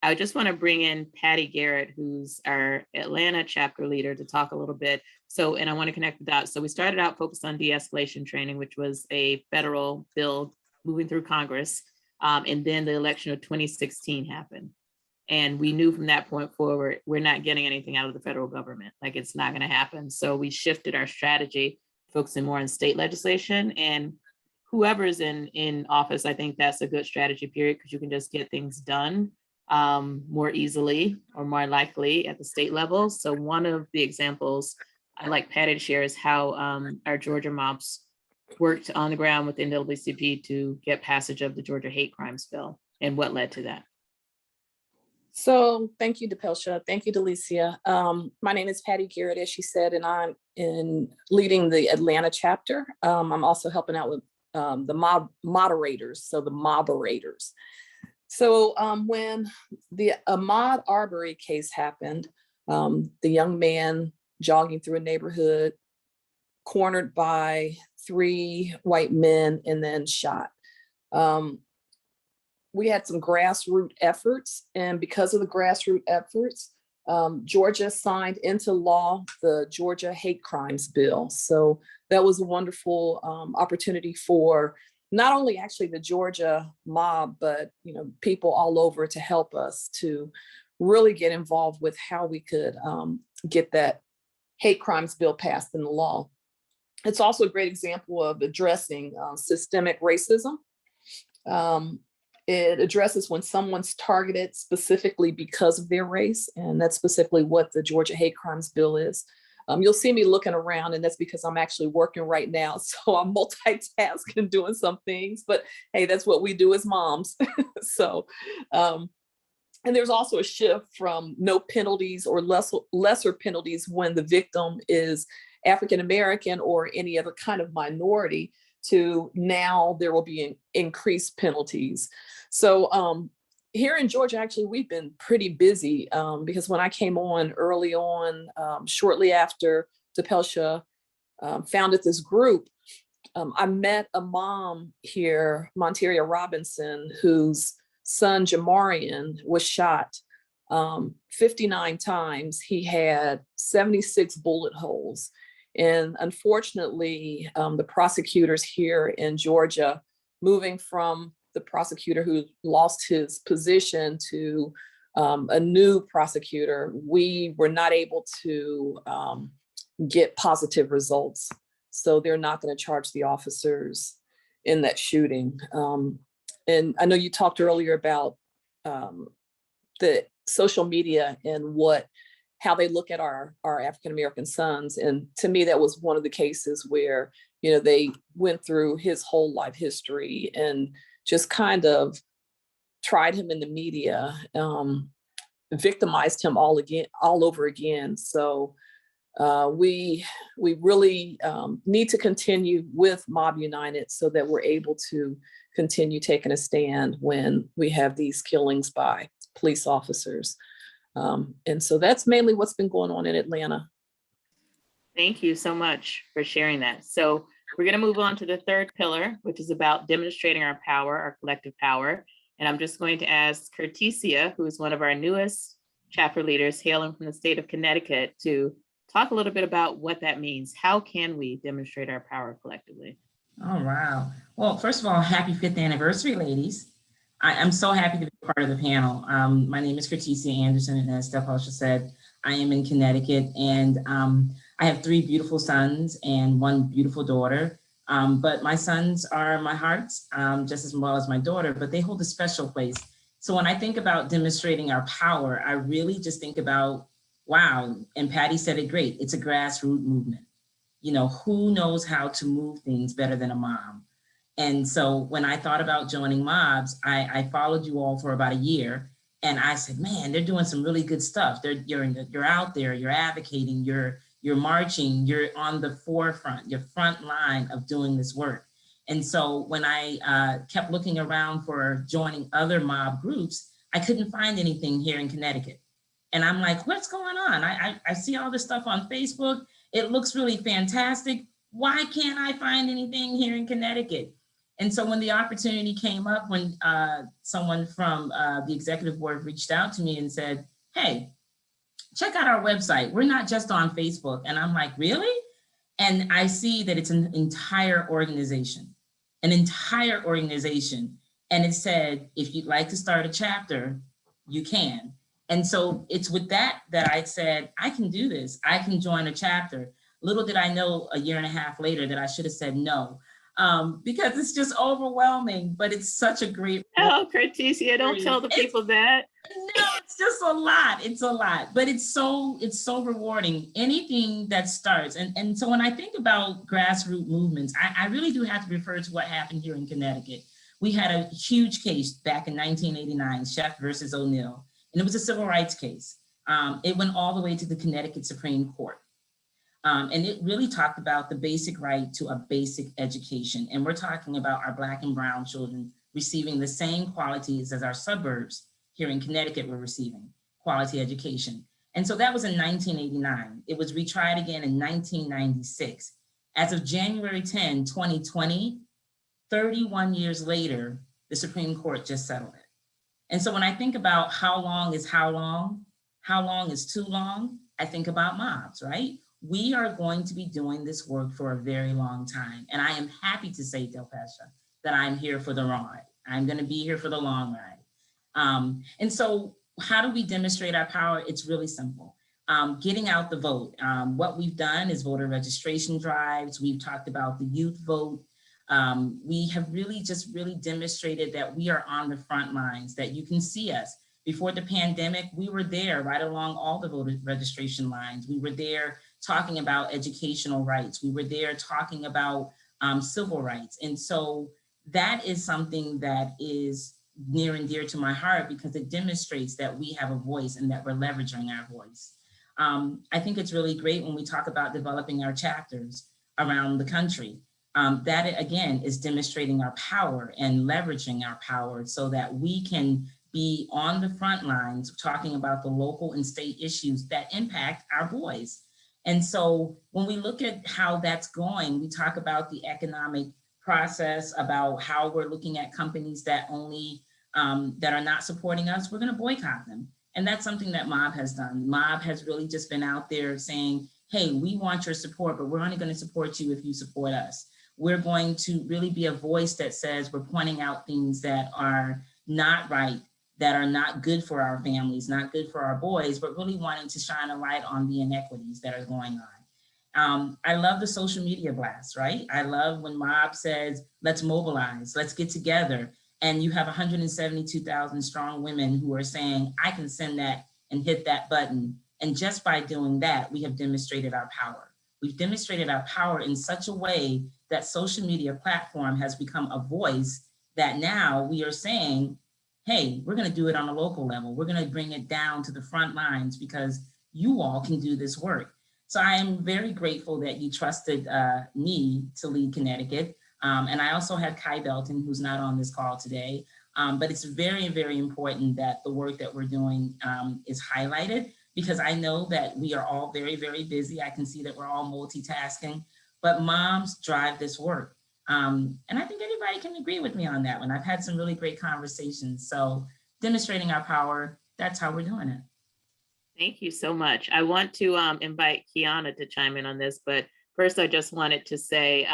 I just want to bring in Patty Garrett, who's our Atlanta chapter leader, to talk a little bit. So, and I want to connect the dots. So we started out focused on de-escalation training, which was a federal bill moving through Congress. And then the election of 2016 happened. And we knew from that point forward, we're not getting anything out of the federal government. Like, it's not going to happen. So we shifted our strategy, focusing more on state legislation, and whoever's in office, I think that's a good strategy, period, because you can just get things done more easily or more likely at the state level. So one of the examples I'd like Patty to share is how our Georgia MOBs worked on the ground with the NAACP to get passage of the Georgia hate crimes bill and what led to that. So thank you, DePelcia. Thank you, Delicia. My name is Patty Garrett, as she said, and I'm leading the Atlanta chapter. I'm also helping out with the moderators, so the mobberators. So when the Ahmaud Arbery case happened, the young man jogging through a neighborhood, cornered by 3 white men and then shot. We had some grassroots efforts, and because of the grassroots efforts, Georgia signed into law the Georgia hate crimes bill. So that was a wonderful opportunity for not only actually the Georgia mob, but people all over to help us to really get involved with how we could get that hate crimes bill passed in the law. It's also a great example of addressing systemic racism. It addresses when someone's targeted specifically because of their race, and that's specifically what the Georgia hate crimes bill is. You'll see me looking around, and that's because I'm actually working right now. So I'm multitasking, doing some things, but hey, that's what we do as moms. So And there's also a shift from no penalties or lesser penalties when the victim is African American or any other kind of minority, to now there will be increased penalties. So here in Georgia, actually, we've been pretty busy because when I came on early on, shortly after Tapelsha founded this group, I met a mom here, Monteria Robinson, whose son Jamarian was shot 59 times. He had 76 bullet holes. And unfortunately, the prosecutors here in Georgia, moving from the prosecutor who lost his position to a new prosecutor, we were not able to get positive results. So they're not going to charge the officers in that shooting. And I know you talked earlier about the social media and how they look at our African-American sons. And to me, that was one of the cases where, they went through his whole life history and just kind of tried him in the media, victimized him all over again. So we really need to continue with M.O.B.B. United so that we're able to continue taking a stand when we have these killings by police officers. And so that's mainly what's been going on in Atlanta. Thank you so much for sharing that. So we're going to move on to the third pillar, which is about demonstrating our power, our collective power. And I'm just going to ask Curticia, who is one of our newest chapter leaders hailing from the state of Connecticut, to talk a little bit about what that means. How can we demonstrate our power collectively? Oh, wow. Well, first of all, happy 5th anniversary, ladies. I'm so happy to be part of the panel. My name is Curticia Anderson, and as Tapelsha said, I am in Connecticut, and I have 3 beautiful sons and 1 beautiful daughter. But my sons are my hearts, just as well as my daughter, but they hold a special place. So when I think about demonstrating our power, I really just think about, wow, and Patty said it great, it's a grassroots movement. Who knows how to move things better than a mom? And so when I thought about joining M.O.B.s, I followed you all for about a year, and I said, man, they're doing some really good stuff. You're out there, you're advocating, you're marching, you're on the forefront, you're front line of doing this work. And so when I kept looking around for joining other M.O.B. groups, I couldn't find anything here in Connecticut. And I'm like, what's going on? I see all this stuff on Facebook. It looks really fantastic. Why can't I find anything here in Connecticut? And so when the opportunity came up, when someone from the executive board reached out to me and said, hey, check out our website. We're not just on Facebook. And I'm like, really? And I see that it's an entire organization. And it said, if you'd like to start a chapter, you can. And so it's with that I said, I can do this. I can join a chapter. Little did I know a year and a half later that I should have said no. Because it's just overwhelming, but it's such a great. Oh, Curticia, don't tell the people that. No, it's just a lot. It's a lot, but it's so rewarding. Anything that starts. And so when I think about grassroots movements, I really do have to refer to what happened here in Connecticut. We had a huge case back in 1989, Sheff versus O'Neill, and it was a civil rights case. It went all the way to the Connecticut Supreme Court. And it really talked about the basic right to a basic education. And we're talking about our Black and brown children receiving the same qualities as our suburbs here in Connecticut were receiving, quality education. And so that was in 1989. It was retried again in 1996. As of January 10, 2020, 31 years later, the Supreme Court just settled it. And so when I think about how long is too long, I think about M.O.B.s, right? We are going to be doing this work for a very long time. And I am happy to say, Tapelsha, that I'm here for the ride. I'm going to be here for the long ride. And so how do we demonstrate our power? It's really simple. Getting out the vote. What we've done is voter registration drives. We've talked about the youth vote. We have really demonstrated that we are on the front lines, that you can see us. Before the pandemic, we were there right along all the voter registration lines. We were there talking about educational rights. We were there talking about civil rights. And so that is something that is near and dear to my heart because it demonstrates that we have a voice and that we're leveraging our voice. I think it's really great when we talk about developing our chapters around the country. That again is demonstrating our power and leveraging our power so that we can be on the front lines talking about the local and state issues that impact our boys. And so when we look at how that's going, we talk about the economic process, about how we're looking at companies that only that are not supporting us, we're going to boycott them. And that's something that M.O.B.B has done. M.O.B.B has really just been out there saying, hey, we want your support, but we're only going to support you if you support us. We're going to really be a voice that says we're pointing out things that are not right, that are not good for our families, not good for our boys, but really wanting to shine a light on the inequities that are going on. I love the social media blast, right? I love when M.O.B.B says, let's mobilize, let's get together. And you have 172,000 strong women who are saying, I can send that and hit that button. And just by doing that, we have demonstrated our power. We've demonstrated our power in such a way that social media platform has become a voice that now we are saying, hey, we're going to do it on a local level. We're going to bring it down to the front lines because you all can do this work. So I am very grateful that you trusted me to lead Connecticut. And I also had Kai Belton, who's not on this call today. But it's very, very important that the work that we're doing is highlighted because I know that we are all very, very busy. I can see that we're all multitasking, but moms drive this work. And I think anybody can agree with me on that one. I've had some really great conversations. So demonstrating our power, that's how we're doing it. Thank you so much. I want to invite Kiana to chime in on this, but first I just wanted to say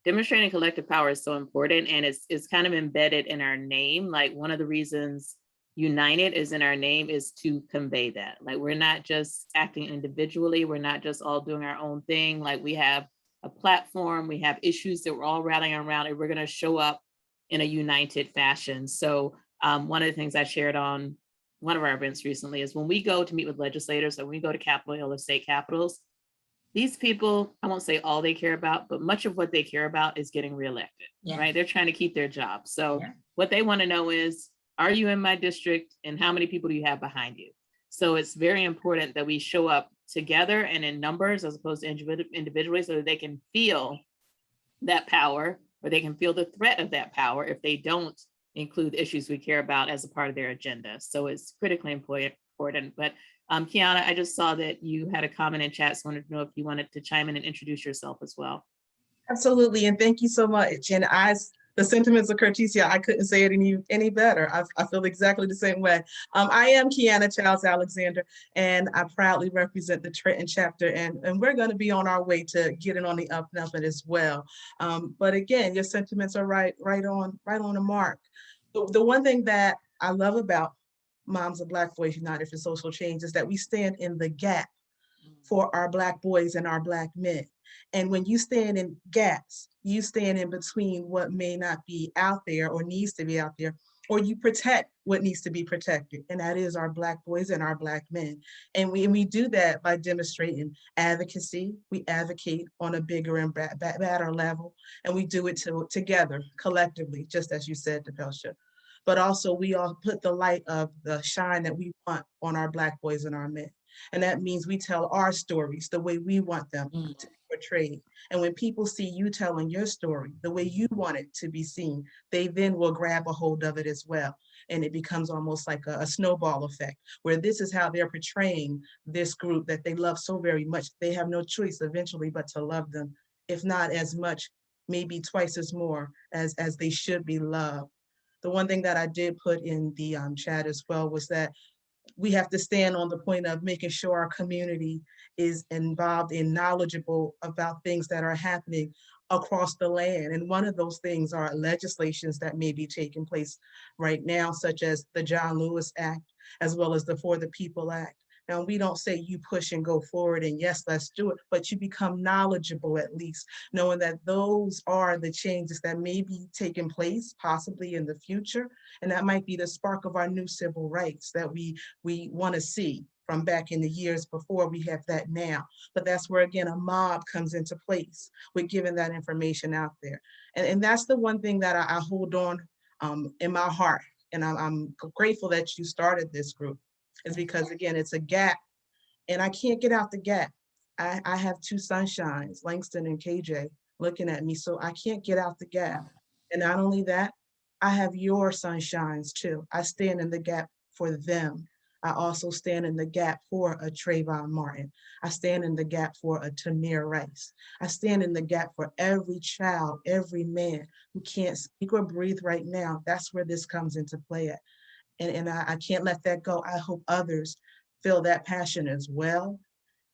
demonstrating collective power is so important and it's kind of embedded in our name. Like one of the reasons United is in our name is to convey that. Like we're not just acting individually, we're not just all doing our own thing. Like we have a platform, we have issues that we're all rallying around and we're gonna show up in a united fashion. So one of the things I shared on one of our events recently is when we go to meet with legislators or when we go to Capitol Hill or state capitals, these people, I won't say all they care about, but much of what they care about is getting reelected, right? They're trying to keep their job. So what they want to know is, are you in my district and how many people do you have behind you? So it's very important that we show up together and in numbers as opposed to individually so that they can feel that power or they can feel the threat of that power if they don't include the issues we care about as a part of their agenda. So it's critically important. But Kiana, I just saw that you had a comment in chat, so I wanted to know if you wanted to chime in and introduce yourself as well. Absolutely, and thank you so much. And the sentiments of Curticia, I couldn't say it any better. I feel exactly the same way. I am Kiana Childs Alexander, and I proudly represent the Trenton chapter, and we're going to be on our way to getting on the up and up as well. But again, your sentiments are right on the mark. The one thing that I love about Moms of Black Boys United for Social Change is that we stand in the gap for our Black boys and our Black men. And when you stand in gaps, you stand in between what may not be out there or needs to be out there, or you protect what needs to be protected. And that is our Black boys and our Black men. And we do that by demonstrating advocacy. We advocate on a bigger and better level, and we do it together, collectively, just as you said, DePelsha. But also we all put the light of the shine that we want on our Black boys and our men. And that means we tell our stories the way we want them to be portrayed. And when people see you telling your story the way you want it to be seen, they then will grab a hold of it as well. And it becomes almost like a snowball effect, where this is how they're portraying this group that they love so very much. They have no choice eventually but to love them, if not as much, maybe twice as more as they should be loved. The one thing that I did put in the chat as well was that we have to stand on the point of making sure our community is involved and knowledgeable about things that are happening across the land. And one of those things are legislations that may be taking place right now, such as the John Lewis Act, as well as the For the People Act. Now, we don't say you push and go forward and yes, let's do it, but you become knowledgeable at least, knowing that those are the changes that may be taking place possibly in the future. And that might be the spark of our new civil rights that we want to see from back in the years before we have that now. But that's where, again, a M.O.B.B comes into place with giving that information out there. And that's the one thing that I hold on in my heart, and I'm grateful that you started this group, is because again, it's a gap and I can't get out the gap. I have two sunshines, Langston and KJ, looking at me, so I can't get out the gap. And not only that, I have your sunshines too. I stand in the gap for them. I also stand in the gap for a Trayvon Martin. I stand in the gap for a Tamir Rice. I stand in the gap for every child, every man who can't speak or breathe right now. That's where this comes into play at. And I can't let that go. I hope others feel that passion as well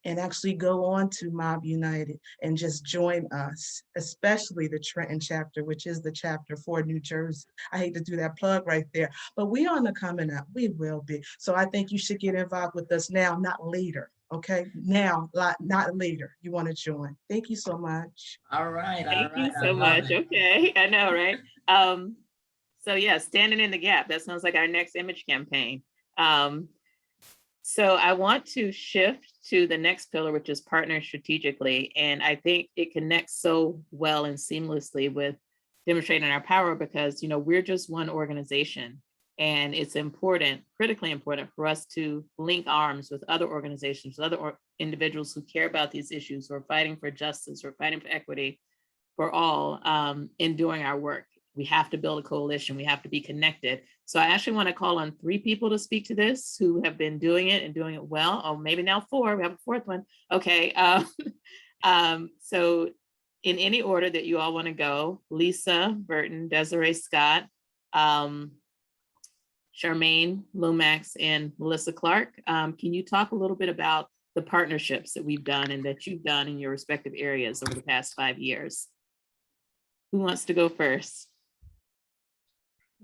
and actually go on to M.O.B.B. United and just join us, especially the Trenton chapter, which is the chapter for New Jersey. I hate to do that plug right there, but we on the coming up, we will be. So I think you should get involved with us now, not later, okay? Now, not later, you wanna join. Thank you so much. All right, all Thank you right. I so love much. it. Okay, I know, right? So yeah, standing in the gap. That sounds like our next image campaign. So I want to shift to the next pillar, which is partner strategically. And I think it connects so well and seamlessly with demonstrating our power because, you know, we're just one organization. And it's important, critically important for us to link arms with other organizations, with other individuals who care about these issues, who are fighting for justice, or fighting for equity for all in doing our work. We have to build a coalition. We have to be connected. So I actually want to call on 3 people to speak to this who have been doing it and doing it well. Oh, maybe now 4. We have a 4th one. Okay. So in any order that you all want to go, Lisa Burton, Desiree Scott, Charmaine Lomax, and Melissa Clark. Can you talk a little bit about the partnerships that we've done and that you've done in your respective areas over the past 5 years? Who wants to go first?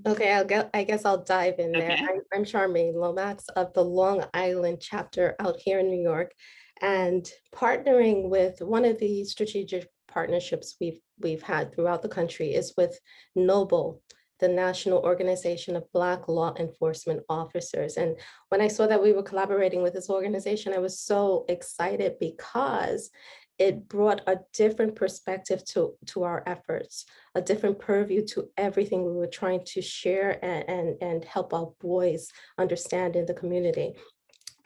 Okay, I guess I'll dive in there. Okay. I'm Charmaine Lomax of the Long Island chapter out here in New York, and partnering with one of the strategic partnerships we've had throughout the country is with M.O.B.B, the National Organization of Black Law Enforcement Officers. And when I saw that we were collaborating with this organization, I was so excited because it brought a different perspective to our efforts, a different purview to everything we were trying to share and help our boys understand in the community.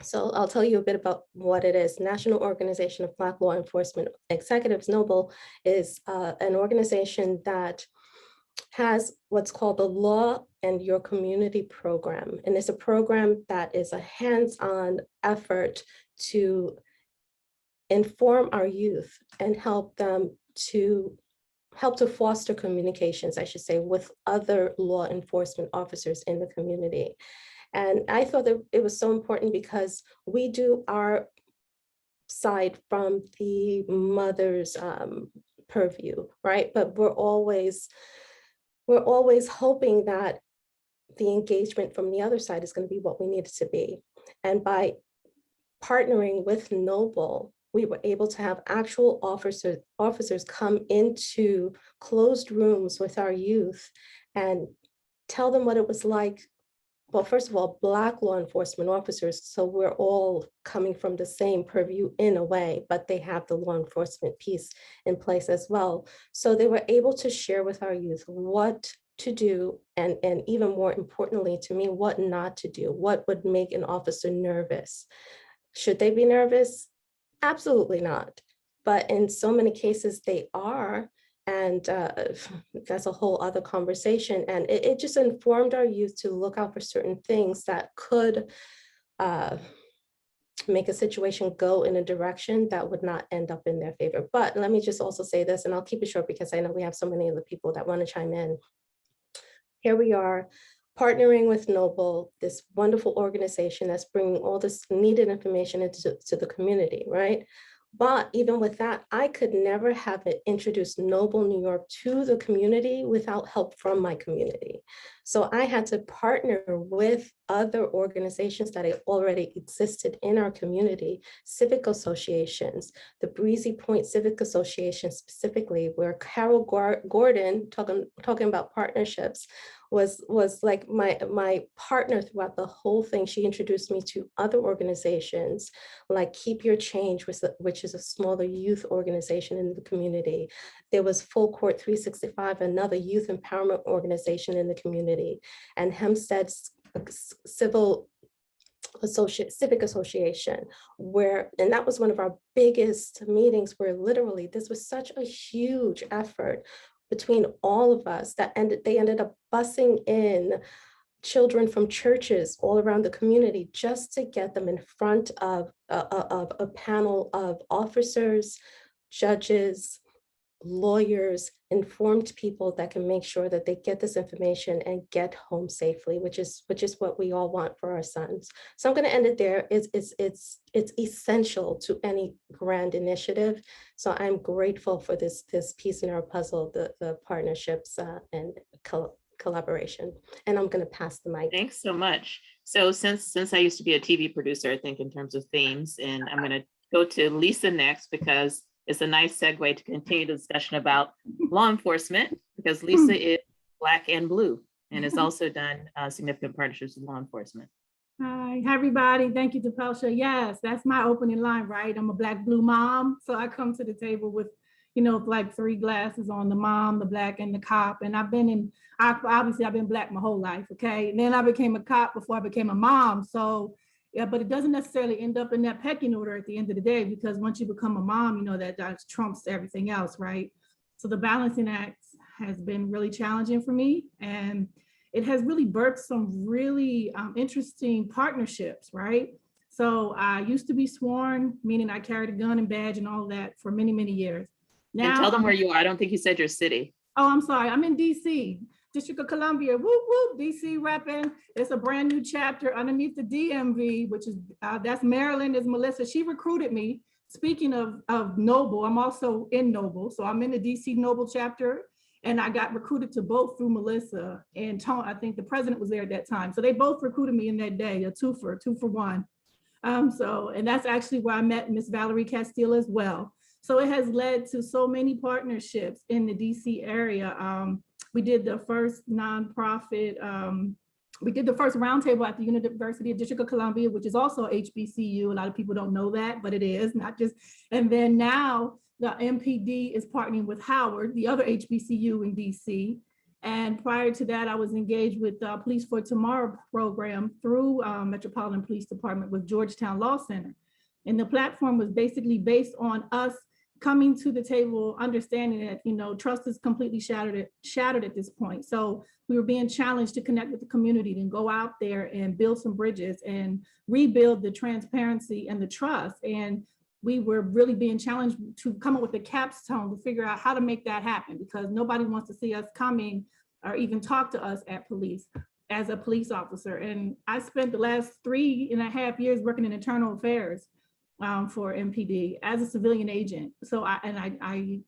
So I'll tell you a bit about what it is. National Organization of Black Law Enforcement Executives, M.O.B.B, is an organization that has what's called the Law and Your Community program. And it's a program that is a hands-on effort to inform our youth and help to foster communications, I should say, with other law enforcement officers in the community. And I thought that it was so important because we do our side from the mother's purview, right? But we're always hoping that the engagement from the other side is going to be what we need it to be. And by partnering with M.O.B.B, we were able to have actual officers come into closed rooms with our youth and tell them what it was like. Well, first of all, Black law enforcement officers, so we're all coming from the same purview in a way, but they have the law enforcement piece in place as well. So they were able to share with our youth what to do, and even more importantly to me, what not to do, what would make an officer nervous. Should they be nervous? Absolutely not. But in so many cases they are. And that's a whole other conversation. And it just informed our youth to look out for certain things that could make a situation go in a direction that would not end up in their favor. But let me just also say this, and I'll keep it short because I know we have so many other people that want to chime in. Here we are, partnering with M.O.B.B, this wonderful organization that's bringing all this needed information into the community, right? But even with that, I could never have it introduced M.O.B.B New York to the community without help from my community. So I had to partner with other organizations that already existed in our community, civic associations, the Breezy Point Civic Association specifically, where Carol Gordon, talking about partnerships, was like my partner throughout the whole thing. She introduced me to other organizations like Keep Your Change, which is a smaller youth organization in the community. There was Full Court 365, another youth empowerment organization in the community, and Hempstead's civic association, and that was one of our biggest meetings, where literally this was such a huge effort between all of us that they ended up busing in children from churches all around the community just to get them in front of a panel of officers, judges, lawyers, informed people that can make sure that they get this information and get home safely, which is what we all want for our sons. So I'm going to end it there. It's essential to any grand initiative. So I'm grateful for this piece in our puzzle, the partnerships and collaboration. And I'm going to pass the mic. Thanks so much. So since I used to be a TV producer, I think in terms of themes, and I'm going to go to Lisa next, because it's a nice segue to continue the discussion about law enforcement, because Lisa is Black and Blue and has also done significant partnerships with law enforcement. Hi, everybody. Thank you, Tapelsha. Yes, that's my opening line, right? I'm a Black Blue mom. So I come to the table with, like 3 glasses on: the mom, the Black, and the cop. And I've been Black my whole life, okay? And then I became a cop before I became a mom. So yeah, but it doesn't necessarily end up in that pecking order at the end of the day, because once you become a mom, that trumps everything else, right? So the balancing act has been really challenging for me, and it has really birthed some really interesting partnerships, right? So I used to be sworn, meaning I carried a gun and badge and all of that for many, many years. Now, and tell them where you are. I don't think you said your city. Oh, I'm sorry. I'm in DC. District of Columbia, whoop, whoop, DC repping. It's a brand new chapter underneath the DMV, which is, that's Maryland, is Melissa. She recruited me. Speaking of Noble, I'm also in Noble. So I'm in the DC Noble chapter, and I got recruited to both through Melissa and Tone. I think the president was there at that time. So they both recruited me in that day, a two for one. And that's actually where I met Miss Valerie Castile as well. So it has led to so many partnerships in the DC area. We did the first nonprofit, we did the first roundtable at the University of District of Columbia, which is also HBCU. A lot of people don't know that, but it is not just. And then now the MPD is partnering with Howard, the other HBCU in DC. And prior to that, I was engaged with the Police for Tomorrow program through Metropolitan Police Department with Georgetown Law Center. And the platform was basically based on us coming to the table, understanding that, trust is completely shattered at this point. So we were being challenged to connect with the community and go out there and build some bridges and rebuild the transparency and the trust. And we were really being challenged to come up with a capstone to figure out how to make that happen, because nobody wants to see us coming or even talk to us at police as a police officer. And I spent the last 3.5 years working in internal affairs for MPD as a civilian agent. So I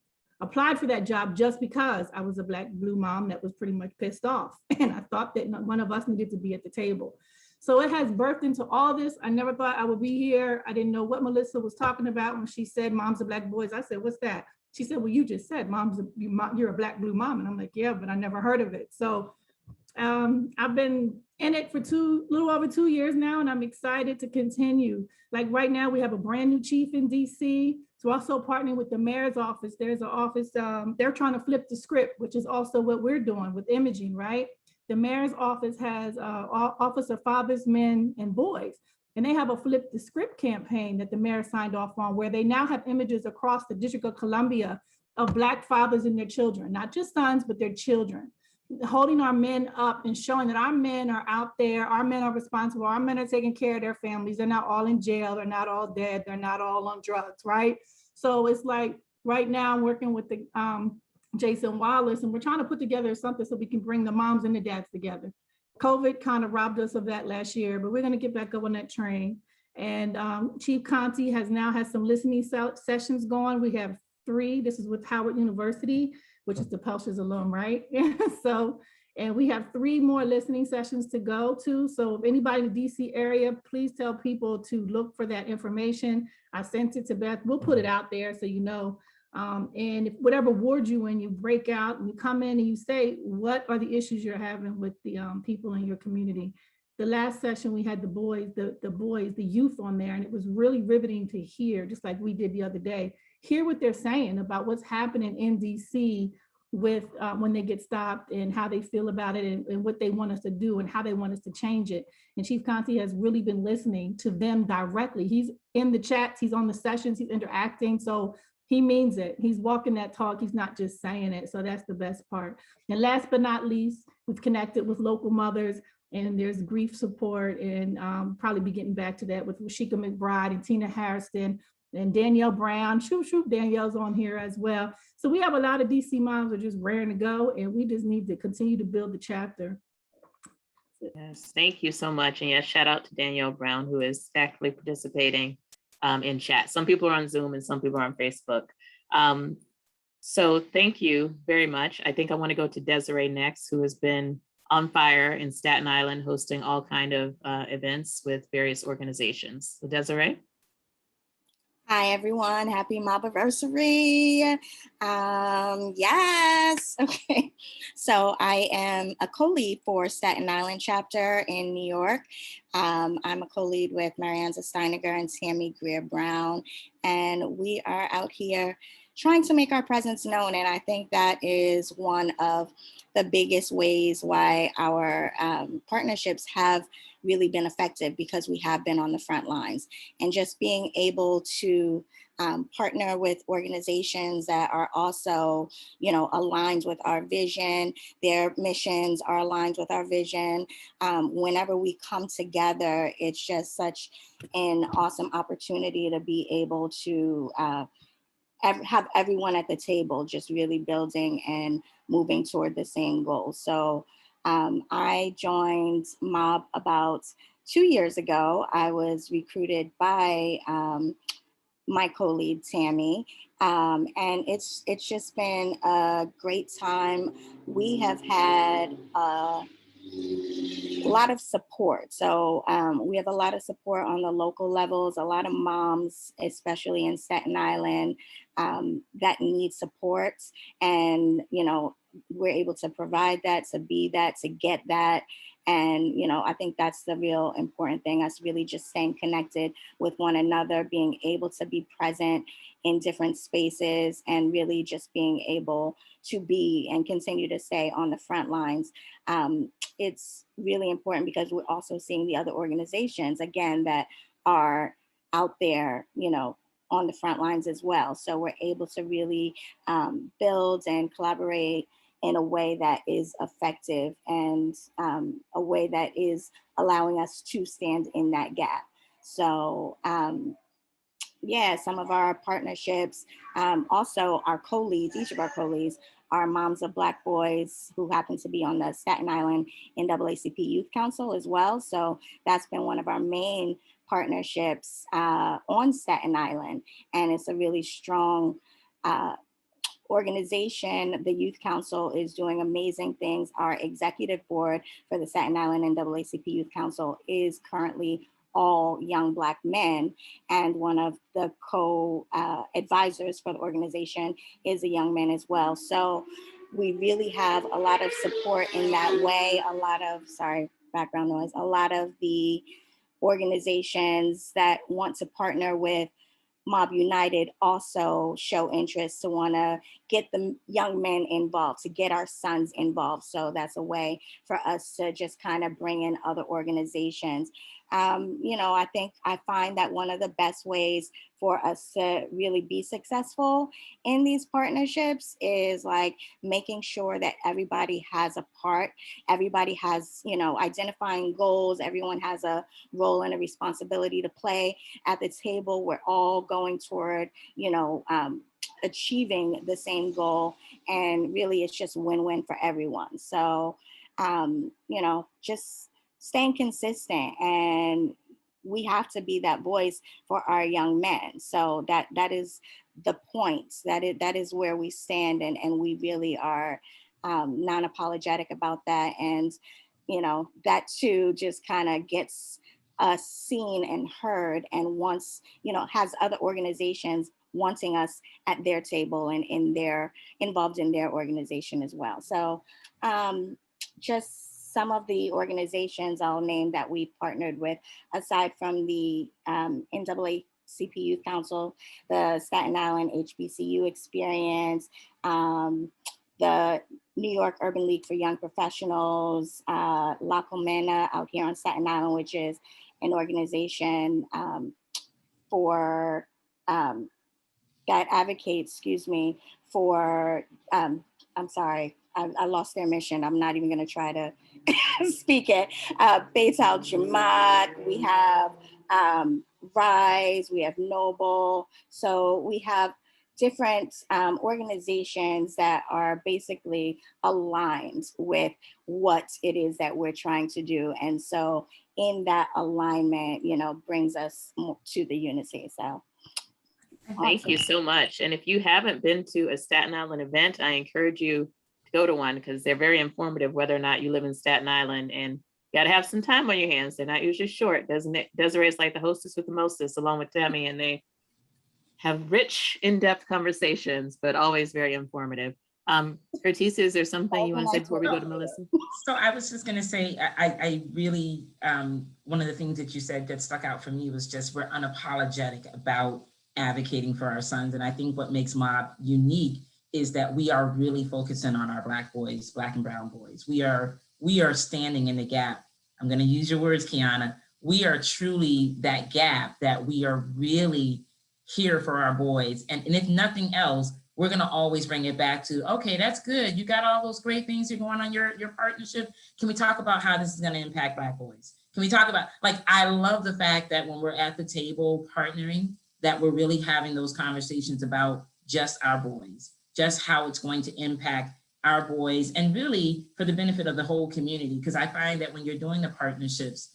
applied for that job just because I was a Black Blue mom that was pretty much pissed off. And I thought that one of us needed to be at the table. So it has birthed into all this. I never thought I would be here. I didn't know what Melissa was talking about when she said moms are Black boys. I said, what's that? She said, well, you just said you're a Black Blue mom. And I'm like, yeah, but I never heard of it. So I've been in it for little over 2 years now, and I'm excited to continue. Like right now, we have a brand new chief in DC. So also partnering with the mayor's office. There's an office, they're trying to flip the script, which is also what we're doing with imaging, right? The mayor's office has Office of Fathers, Men, and Boys. And they have a flip the script campaign that the mayor signed off on, where they now have images across the District of Columbia of Black fathers and their children, not just sons, but their children, holding our men up and showing that our men are out there, our men are responsible, our men are taking care of their families, they're not all in jail, they're not all dead, they're not all on drugs, right? So it's like right now I'm working with the Jason Wallace, and we're trying to put together something so we can bring the moms and the dads together. COVID kind of robbed us of that last year, but we're going to get back up on that train. And Chief Conti has some listening sessions going. We have 3. This is with Howard University, which is the Pelcher's alum, right? So, and we have 3 more listening sessions to go to. So if anybody in the DC area, please tell people to look for that information. I sent it to Beth. We'll put it out there so you know. And if whatever ward you in, you break out and you come in and you say, what are the issues you're having with the people in your community? The last session we had the boys, the youth on there, and it was really riveting to hear, just like we did the other day, hear what they're saying about what's happening in DC with when they get stopped and how they feel about it and what they want us to do and how they want us to change it. And Chief Conti has really been listening to them directly. He's in the chats, he's on the sessions, he's interacting. So he means it. He's walking that talk. He's not just saying it. So that's the best part. And last but not least, we've connected with local mothers, and there's grief support, and probably be getting back to that with Rashika McBride and Tina Harrison and Danielle Brown. Shoot, Danielle's on here as well. So we have a lot of DC moms are just raring to go, and we just need to continue to build the chapter. Yes, thank you so much. And yes, shout out to Danielle Brown, who is actively participating in chat. Some people are on Zoom and some people are on Facebook. So thank you very much. I think I want to go to Desiree next, who has been on fire in Staten Island, hosting all kind of events with various organizations. So Desiree. Hi, everyone. Happy Mobbiversary. Yes. Okay. So I am a co-lead for Staten Island chapter in New York. I'm a co-lead with Marianza Steiniger and Tammy Greer Brown. And we are out here trying to make our presence known. And I think that is one of the biggest ways why our partnerships have really been effective, because we have been on the front lines, and just being able to partner with organizations that are also, aligned with our vision. Their missions are aligned with our vision. Whenever we come together, it's just such an awesome opportunity to be able to have everyone at the table just really building and moving toward the same goal. So I joined M.O.B.B about 2 years ago. I was recruited by my co-lead Tammy, and it's just been a great time. We have had a lot of support. So we have a lot of support on the local levels, a lot of moms, especially in Staten Island, that need support. And, we're able to provide that, to be that, to get that. And, I think that's the real important thing, us really just staying connected with one another, being able to be present in different spaces, and really just being able to be and continue to stay on the front lines. It's really important because we're also seeing the other organizations, again, that are out there, on the front lines as well. So we're able to really build and collaborate in a way that is effective, and a way that is allowing us to stand in that gap. So yeah, some of our partnerships, also our co-leads, each of our co-leads are moms of Black boys who happen to be on the Staten Island NAACP Youth Council as well. So that's been one of our main partnerships on Staten Island. And it's a really strong organization. The Youth Council is doing amazing things. Our executive board for the Staten Island NAACP Youth Council is currently all young Black men. And one of the co-advisors for the organization is a young man as well. So we really have a lot of support in that way. A lot of, sorry, background noise, a lot of the organizations that want to partner with M.O.B.B United also show interest to want to get the young men involved, to get our sons involved. So that's a way for us to just kind of bring in other organizations. I find that one of the best ways for us to really be successful in these partnerships is like making sure that everybody has a part, everybody has, identifying goals, everyone has a role and a responsibility to play at the table. We're all going toward, achieving the same goal, and really it's just win-win for everyone. So, just staying consistent, and we have to be that voice for our young men. So that is the point. That is where we stand, and we really are non-apologetic about that. And that too just kind of gets us seen and heard, and wants, has other organizations wanting us at their table and involved in their organization as well. So just some of the organizations I'll name that we partnered with, aside from the NAACP Youth Council, the Staten Island HBCU experience, the New York Urban League for Young Professionals, La Comena out here on Staten Island, which is an organization for that advocates, for, I'm sorry, I lost their mission. I'm not even going to try to speak it. Beit Al Jamaat, we have Rise, we have Noble. So we have different organizations that are basically aligned with what it is that we're trying to do. And so in that alignment, brings us to the unity. So thank you so much. And if you haven't been to a Staten Island event, I encourage you to go to one, because they're very informative, whether or not you live in Staten Island, and you got to have some time on your hands. They're not usually short, doesn't it? Desiree is like the hostess with the mostest, along with Tammy, and they have rich, in-depth conversations, but always very informative. Curtis, is there something you want to say before we go to Melissa? So I was just going to say, I really, one of the things that you said that stuck out for me was just we're unapologetic about advocating for our sons. And I think what makes M.O.B. unique is that we are really focusing on our Black boys, Black and brown boys. We are standing in the gap. I'm going to use your words, Kiana. We are truly that gap, that we are really here for our boys. And if nothing else, we're going to always bring it back to, okay, that's good. You got all those great things you're going on your partnership. Can we talk about how this is going to impact Black boys? Can we talk about, I love the fact that when we're at the table partnering, that we're really having those conversations about just our boys, just how it's going to impact our boys, and really for the benefit of the whole community. Because I find that when you're doing the partnerships,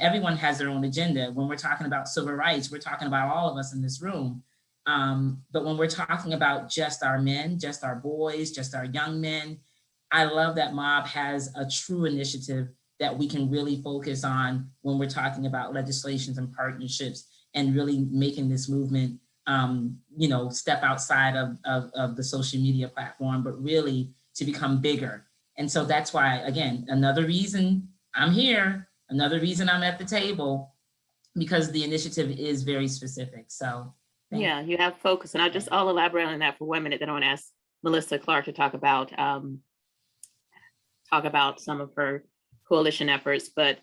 everyone has their own agenda. When we're talking about civil rights, we're talking about all of us in this room. But when we're talking about just our men, just our boys, just our young men, I love that M.O.B. has a true initiative that we can really focus on when we're talking about legislations and partnerships, and really making this movement, step outside of the social media platform, but really to become bigger. And so that's why, again, another reason I'm here, another reason I'm at the table, because the initiative is very specific. So yeah, you have focus, and I'll elaborate on that for 1 minute. Then I want to ask Melissa Clark to talk about some of her coalition efforts. But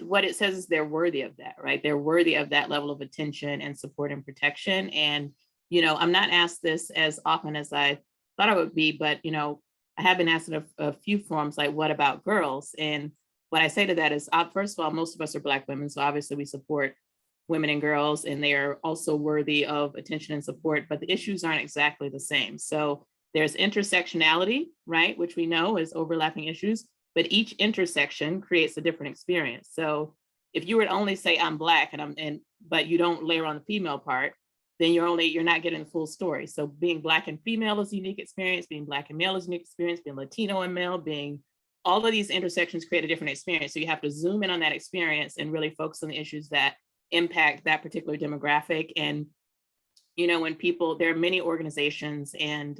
what it says is they're worthy of that, right? They're worthy of that level of attention and support and protection. And I'm not asked this as often as I thought I would be, but I have been asked in a few forums, like, what about girls? And what I say to that is, first of all, most of us are Black women, so obviously we support women and girls, and they are also worthy of attention and support, but the issues aren't exactly the same. So there's intersectionality, right, which we know is overlapping issues, but each intersection creates a different experience. So if you were to only say I'm Black but you don't layer on the female part, then you're not getting the full story. So being Black and female is a unique experience, being Black and male is a unique experience, being Latino and male, being all of these intersections create a different experience. So you have to zoom in on that experience and really focus on the issues that impact that particular demographic. And when there are many organizations and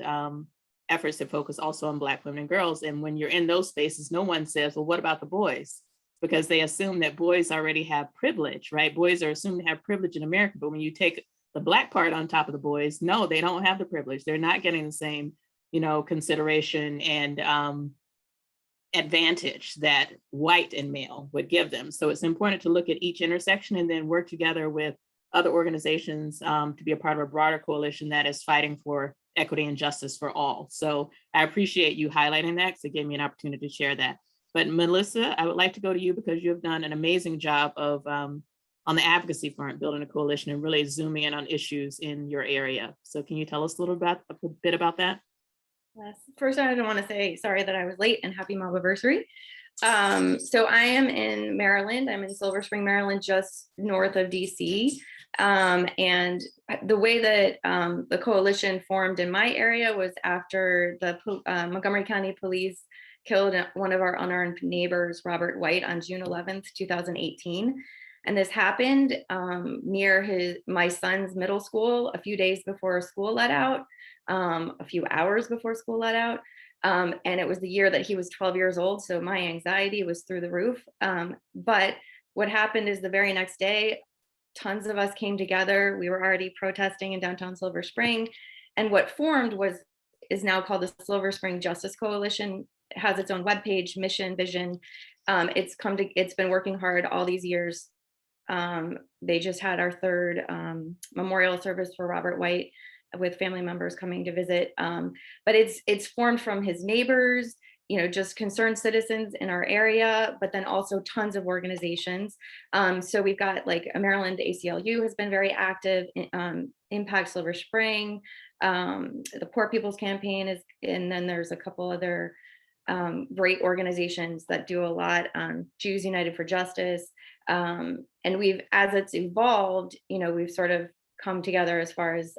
efforts to focus also on Black women and girls, and when you're in those spaces, no one says, well, what about the boys? Because they assume that boys already have privilege, right? Boys are assumed to have privilege in America, but when you take the Black part on top of the boys, no, they don't have the privilege. They're not getting the same consideration and advantage that white and male would give them. So it's important to look at each intersection and then work together with other organizations to be a part of a broader coalition that is fighting for equity and justice for all. So I appreciate you highlighting that, because it gave me an opportunity to share that. But Melissa, I would like to go to you, because you have done an amazing job of on the advocacy front, building a coalition and really zooming in on issues in your area. So can you tell us a bit about that? Yes. First, I want to say sorry that I was late, and happy Mobbiversary. So I am in Maryland. I'm in Silver Spring, Maryland, just north of DC. And the way that the coalition formed in my area was after the Montgomery County Police killed one of our unarmed neighbors, Robert White, on June 11th, 2018. And this happened near my son's middle school a few days before school let out, a few hours before school let out. And it was the year that he was 12 years old. So my anxiety was through the roof. But what happened is the very next day, tons of us came together. We were already protesting in downtown Silver Spring. And what formed is now called the Silver Spring Justice Coalition. It has its own webpage, mission, vision. It's been working hard all these years. They just had our third memorial service for Robert White with family members coming to visit. But it's formed from his neighbors, just concerned citizens in our area, but then also tons of organizations. So we've got like a Maryland ACLU has been very active, Impact Silver Spring, the Poor People's Campaign is, and then there's a couple other great organizations that do a lot, Jews United for Justice. And as it's evolved, we've sort of come together as far as,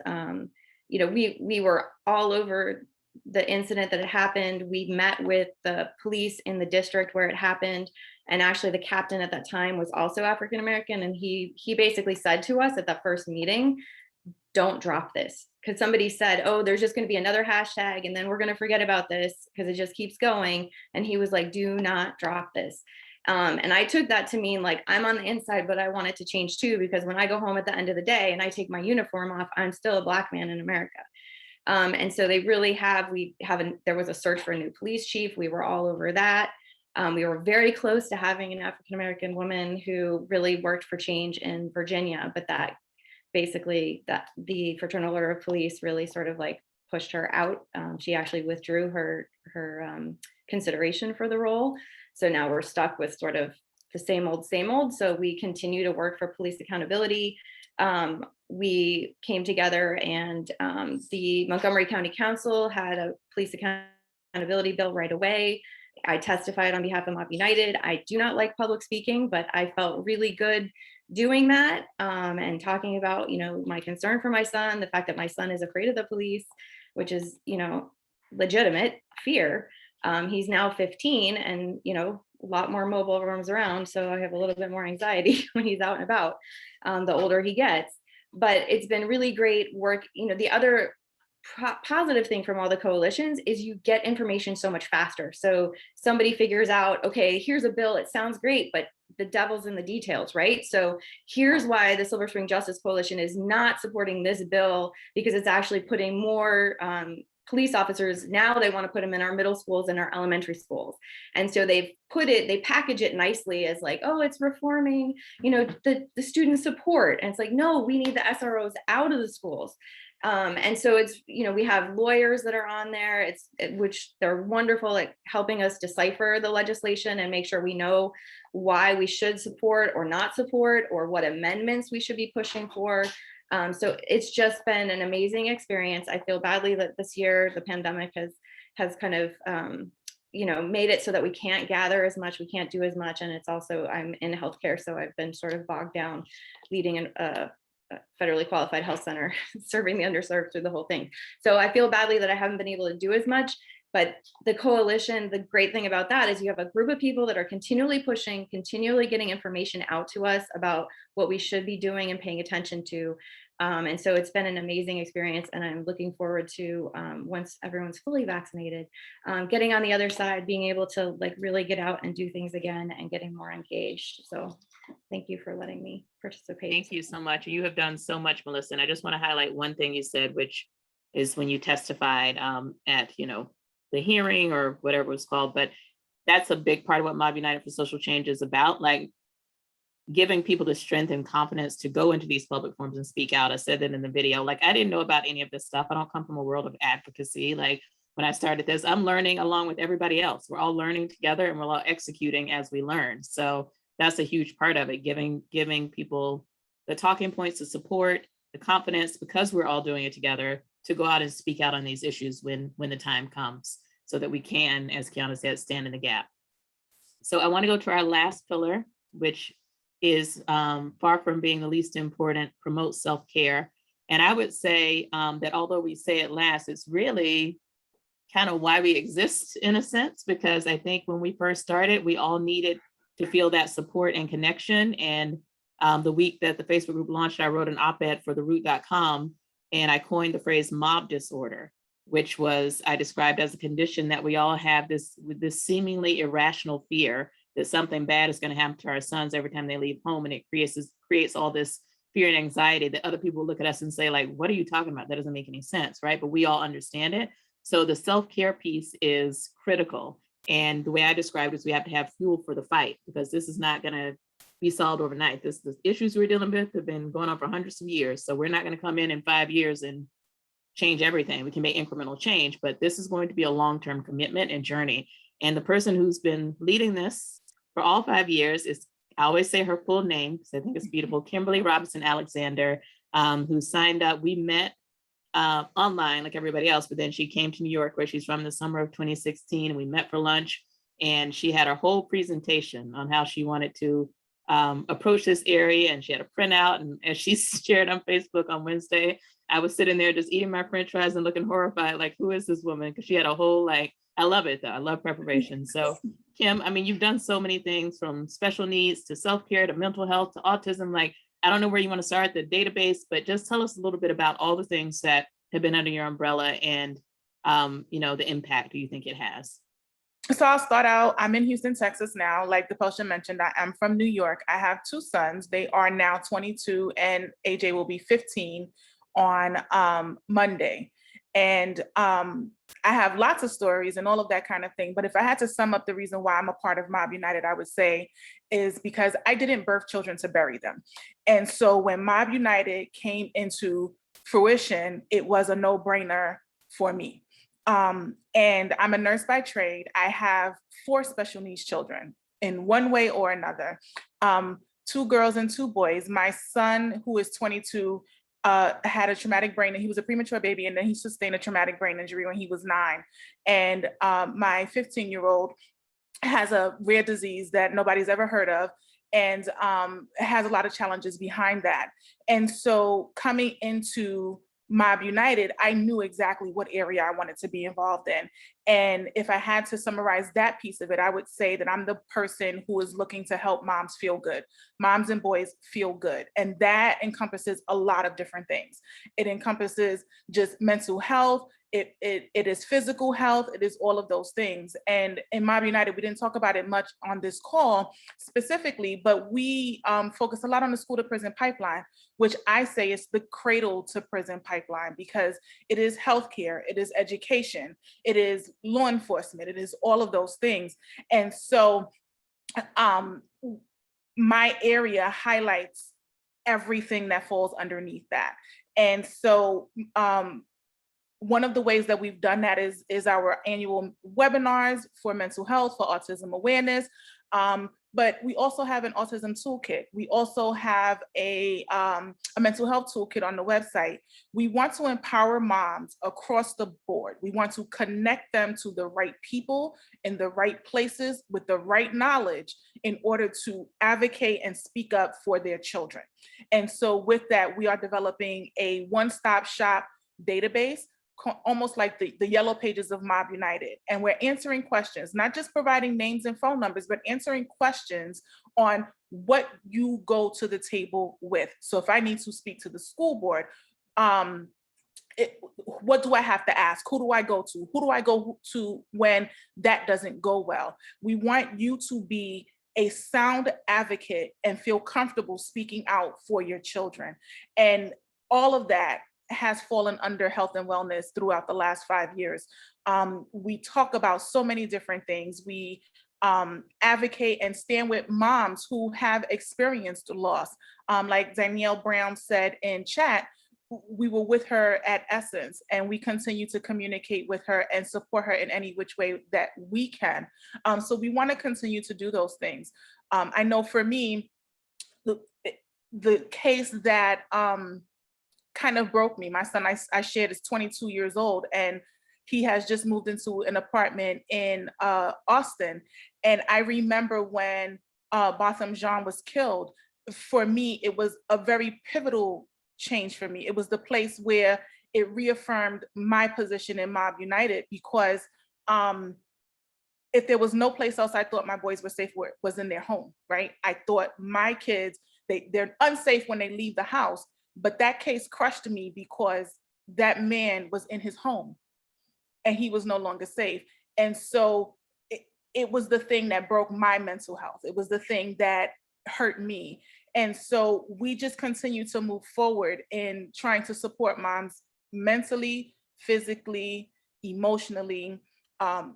we were all over the incident that had happened. We met with the police in the district where it happened. And actually the captain at that time was also African-American. And he basically said to us at that first meeting, don't drop this. Because somebody said, oh, there's just going to be another hashtag and then we're going to forget about this because it just keeps going. And he was like, do not drop this. And I took that to mean like, I'm on the inside, but I want it to change too, because when I go home at the end of the day and I take my uniform off, I'm still a Black man in America. And so they really there was a search for a new police chief. We were all over that. We were very close to having an African-American woman who really worked for change in Virginia, but that the Fraternal Order of Police really sort of like pushed her out. She actually withdrew her consideration for the role. So now we're stuck with sort of the same old. So we continue to work for police accountability. We came together and the Montgomery County Council had a police accountability bill right away. I testified on behalf of M.O.B.B. United. I do not like public speaking, but I felt really good doing that and talking about, my concern for my son, the fact that my son is afraid of the police, which is, legitimate fear. He's now 15 and, a lot more mobile roams around. So I have a little bit more anxiety when he's out and about, the older he gets. But it's been really great work. The other positive thing from all the coalitions is you get information so much faster. So somebody figures out, okay, here's a bill, it sounds great, but the devil's in the details, right? So here's why the Silver Spring Justice Coalition is not supporting this bill, because it's actually putting more police officers. Now they want to put them in our middle schools and our elementary schools. And so they package it nicely as like, oh, it's reforming, the student support. And it's like, no, we need the SROs out of the schools. And so it's, we have lawyers that are on there, which they're wonderful at helping us decipher the legislation and make sure we know why we should support or not support, or what amendments we should be pushing for. So it's just been an amazing experience. I feel badly that this year the pandemic has kind of made it so that we can't gather as much, we can't do as much. And it's also, I'm in healthcare, so I've been sort of bogged down leading a federally qualified health center, serving the underserved through the whole thing. So I feel badly that I haven't been able to do as much. But the coalition, the great thing about that is you have a group of people that are continually pushing, continually getting information out to us about what we should be doing and paying attention to. And so it's been an amazing experience, and I'm looking forward to, once everyone's fully vaccinated, getting on the other side, being able to like really get out and do things again and getting more engaged. So thank you for letting me participate. Thank you so much. You have done so much, Melissa. And I just want to highlight one thing you said, which is when you testified at, the hearing or whatever it's called, but that's a big part of what M.O.B.B. United for Social Change is about, like giving people the strength and confidence to go into these public forums and speak out. I said that in the video, like I didn't know about any of this stuff. I don't come from a world of advocacy. Like when I started this, I'm learning along with everybody else. We're all learning together and we're all executing as we learn. So that's a huge part of it, giving people the talking points, the support, the confidence, because we're all doing it together, to go out and speak out on these issues when the time comes, so that we can, as Kiana said, stand in the gap. So I want to go to our last pillar, which is far from being the least important, promote self-care. And I would say that although we say it last, it's really kind of why we exist in a sense, because I think when we first started, we all needed to feel that support and connection. And The week that the Facebook group launched, I wrote an op-ed for theroot.com, and I coined the phrase mob disorder, which was I described as a condition that we all have with this seemingly irrational fear that something bad is going to happen to our sons every time they leave home. And it creates all this fear and anxiety that other people look at us and say, like, what are you talking about? That doesn't make any sense, right? But we all understand it. So the self-care piece is critical. And the way I described it is we have to have fuel for the fight, because this is not going to be solved overnight. The issues we're dealing with have been going on for hundreds of years. So we're not going to come in 5 years and change everything. We can make incremental change, but this is going to be a long-term commitment and journey. And the person who's been leading this for all 5 years is, I always say her full name because I think it's beautiful, Kimberly Robinson Alexander, who signed up. We met online like everybody else, but then she came to New York, where she's from, the summer of 2016, and we met for lunch. And she had her whole presentation on how she wanted to approach this area, and she had a printout. And as she shared on Facebook on Wednesday, I was sitting there just eating my French fries and looking horrified, like, who is this woman? Because she had a whole, like, I love it though. I love preparation. So Kim, I mean, you've done so many things, from special needs to self-care to mental health to autism. Like, I don't know where you want to start, the database, but just tell us a little bit about all the things that have been under your umbrella and, the impact you think it has. So I'll start out, I'm in Houston, Texas now. Like Dipalsha mentioned, I am from New York. I have 2 sons. They are now 22 and AJ will be 15 on Monday. And I have lots of stories and all of that kind of thing. But if I had to sum up the reason why I'm a part of M.O.B.B. United, I would say is because I didn't birth children to bury them. And so when M.O.B.B. United came into fruition, it was a no-brainer for me. And I'm a nurse by trade. I have 4 special needs children in one way or another, 2 girls and 2 boys. My son, who is 22, had a traumatic brain, and he was a premature baby, and then he sustained a traumatic brain injury when he was 9. And my 15-year-old has a rare disease that nobody's ever heard of, and has a lot of challenges behind that. And so coming into M.O.B.B. United, I knew exactly what area I wanted to be involved in. And if I had to summarize that piece of it, I would say that I'm the person who is looking to help moms feel good, moms and boys feel good. And that encompasses a lot of different things. It encompasses just mental health. It is physical health. It is all of those things. And in M.O.B.B. United, we didn't talk about it much on this call specifically, but we focus a lot on the school to prison pipeline, which I say is the cradle to prison pipeline, because it is healthcare, it is education, it is law enforcement, it is all of those things. And so my area highlights everything that falls underneath that. And so one of the ways that we've done that is our annual webinars for mental health, for autism awareness. But we also have an autism toolkit. We also have a mental health toolkit on the website. We want to empower moms across the board. We want to connect them to the right people in the right places with the right knowledge in order to advocate and speak up for their children. And so with that, we are developing a one-stop shop database, almost like the yellow pages of M.O.B.B. United. And we're answering questions, not just providing names and phone numbers, but answering questions on what you go to the table with. So if I need to speak to the school board, what do I have to ask? Who do I go to? Who do I go to when that doesn't go well? We want you to be a sound advocate and feel comfortable speaking out for your children. And all of that has fallen under health and wellness throughout the last 5 years. We talk about so many different things. We advocate and stand with moms who have experienced loss. Like Danielle Brown said in chat, we were with her at Essence, and we continue to communicate with her and support her in any which way that we can. So we want to continue to do those things. I know for me, the case that kind of broke me. My son, I shared, is 22 years old, and he has just moved into an apartment in Austin. And I remember when Botham Jean was killed, for me, it was a very pivotal change for me. It was the place where it reaffirmed my position in M.O.B.B. United, because if there was no place else I thought my boys were safe, was in their home, right? I thought my kids, they're unsafe when they leave the house. But that case crushed me because that man was in his home and he was no longer safe. And so it was the thing that broke my mental health. It was the thing that hurt me. And so we just continue to move forward in trying to support moms mentally, physically, emotionally.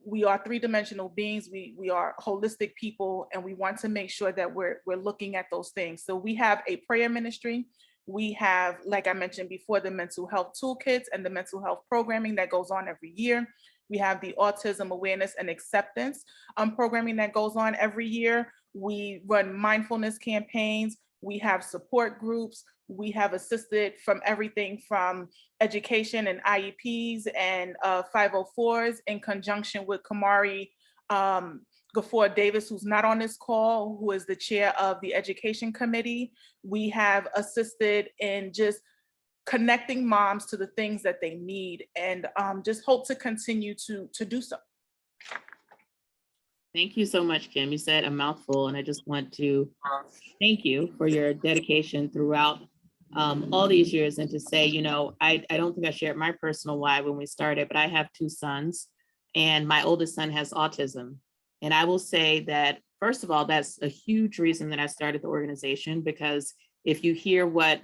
We are three-dimensional beings. We are holistic people, and we want to make sure that we're looking at those things. So we have a prayer ministry. We have, like I mentioned before, the mental health toolkits and the mental health programming that goes on every year. We have the autism awareness and acceptance programming that goes on every year. We run mindfulness campaigns. We have support groups. We have assisted from everything from education and IEPs and 504s in conjunction with Kamari Gafford Davis, who's not on this call, who is the chair of the education committee. We have assisted in just connecting moms to the things that they need, and just hope to continue to do so. Thank you so much, Kim. You said a mouthful, and I just want to thank you for your dedication throughout all these years, and to say, you know, I don't think I shared my personal why when we started, but I have two sons, and my oldest son has autism. And I will say that, first of all, that's a huge reason that I started the organization, because if you hear what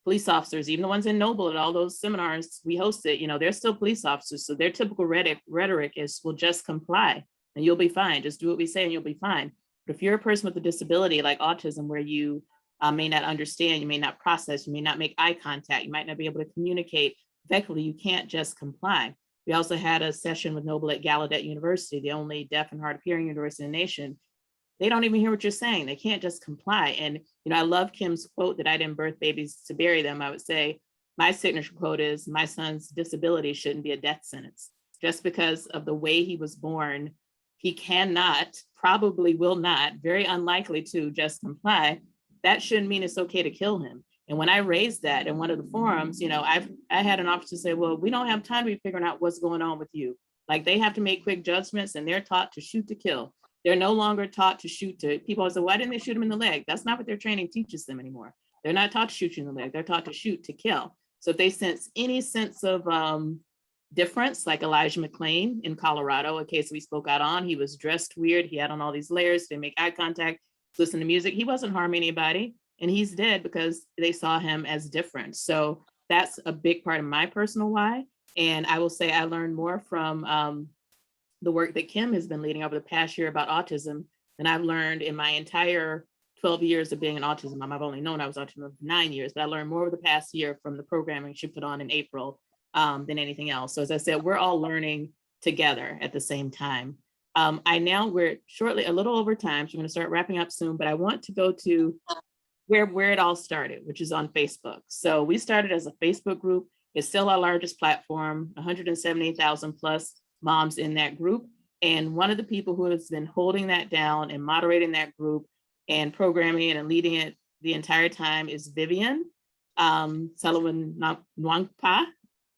police officers, even the ones in M.O.B.B at all those seminars we hosted, you know, they're still police officers. So their typical rhetoric is, well, just comply and you'll be fine. Just do what we say and you'll be fine. But if you're a person with a disability like autism, where you may not understand, you may not process, you may not make eye contact, you might not be able to communicate effectively, you can't just comply. We also had a session with M.O.B.B at Gallaudet University, the only deaf and hard of hearing university in the nation. They don't even hear what you're saying. They can't just comply. And, you know, I love Kim's quote that I didn't birth babies to bury them. I would say my signature quote is, my son's disability shouldn't be a death sentence. Just because of the way he was born, he cannot, probably will not, very unlikely to just comply. That shouldn't mean it's okay to kill him. And when I raised that in one of the forums, you know, I had an officer say, well, we don't have time to be figuring out what's going on with you. Like, they have to make quick judgments, and they're taught to shoot to kill. They're no longer taught to shoot to, people always say, why didn't they shoot him in the leg? That's not what their training teaches them anymore. They're not taught to shoot you in the leg. They're taught to shoot to kill. So if they sense any sense of difference, like Elijah McClain in Colorado, a case we spoke out on, he was dressed weird. He had on all these layers, didn't make eye contact, listen to music. He wasn't harming anybody, and he's dead because they saw him as different. So that's a big part of my personal why. And I will say I learned more from the work that Kim has been leading over the past year about autism than I've learned in my entire 12 years of being an autism mom. I've only known I was autism for 9 years, but I learned more over the past year from the programming she put on in April than anything else. So as I said, we're all learning together at the same time. We're shortly a little over time, so I'm going to start wrapping up soon, but I want to go to where it all started, which is on Facebook. So we started as a Facebook group. It's still our largest platform, 178,000 plus moms in that group. And one of the people who has been holding that down and moderating that group and programming it and leading it the entire time is Vivian Sullivan Nwangpa.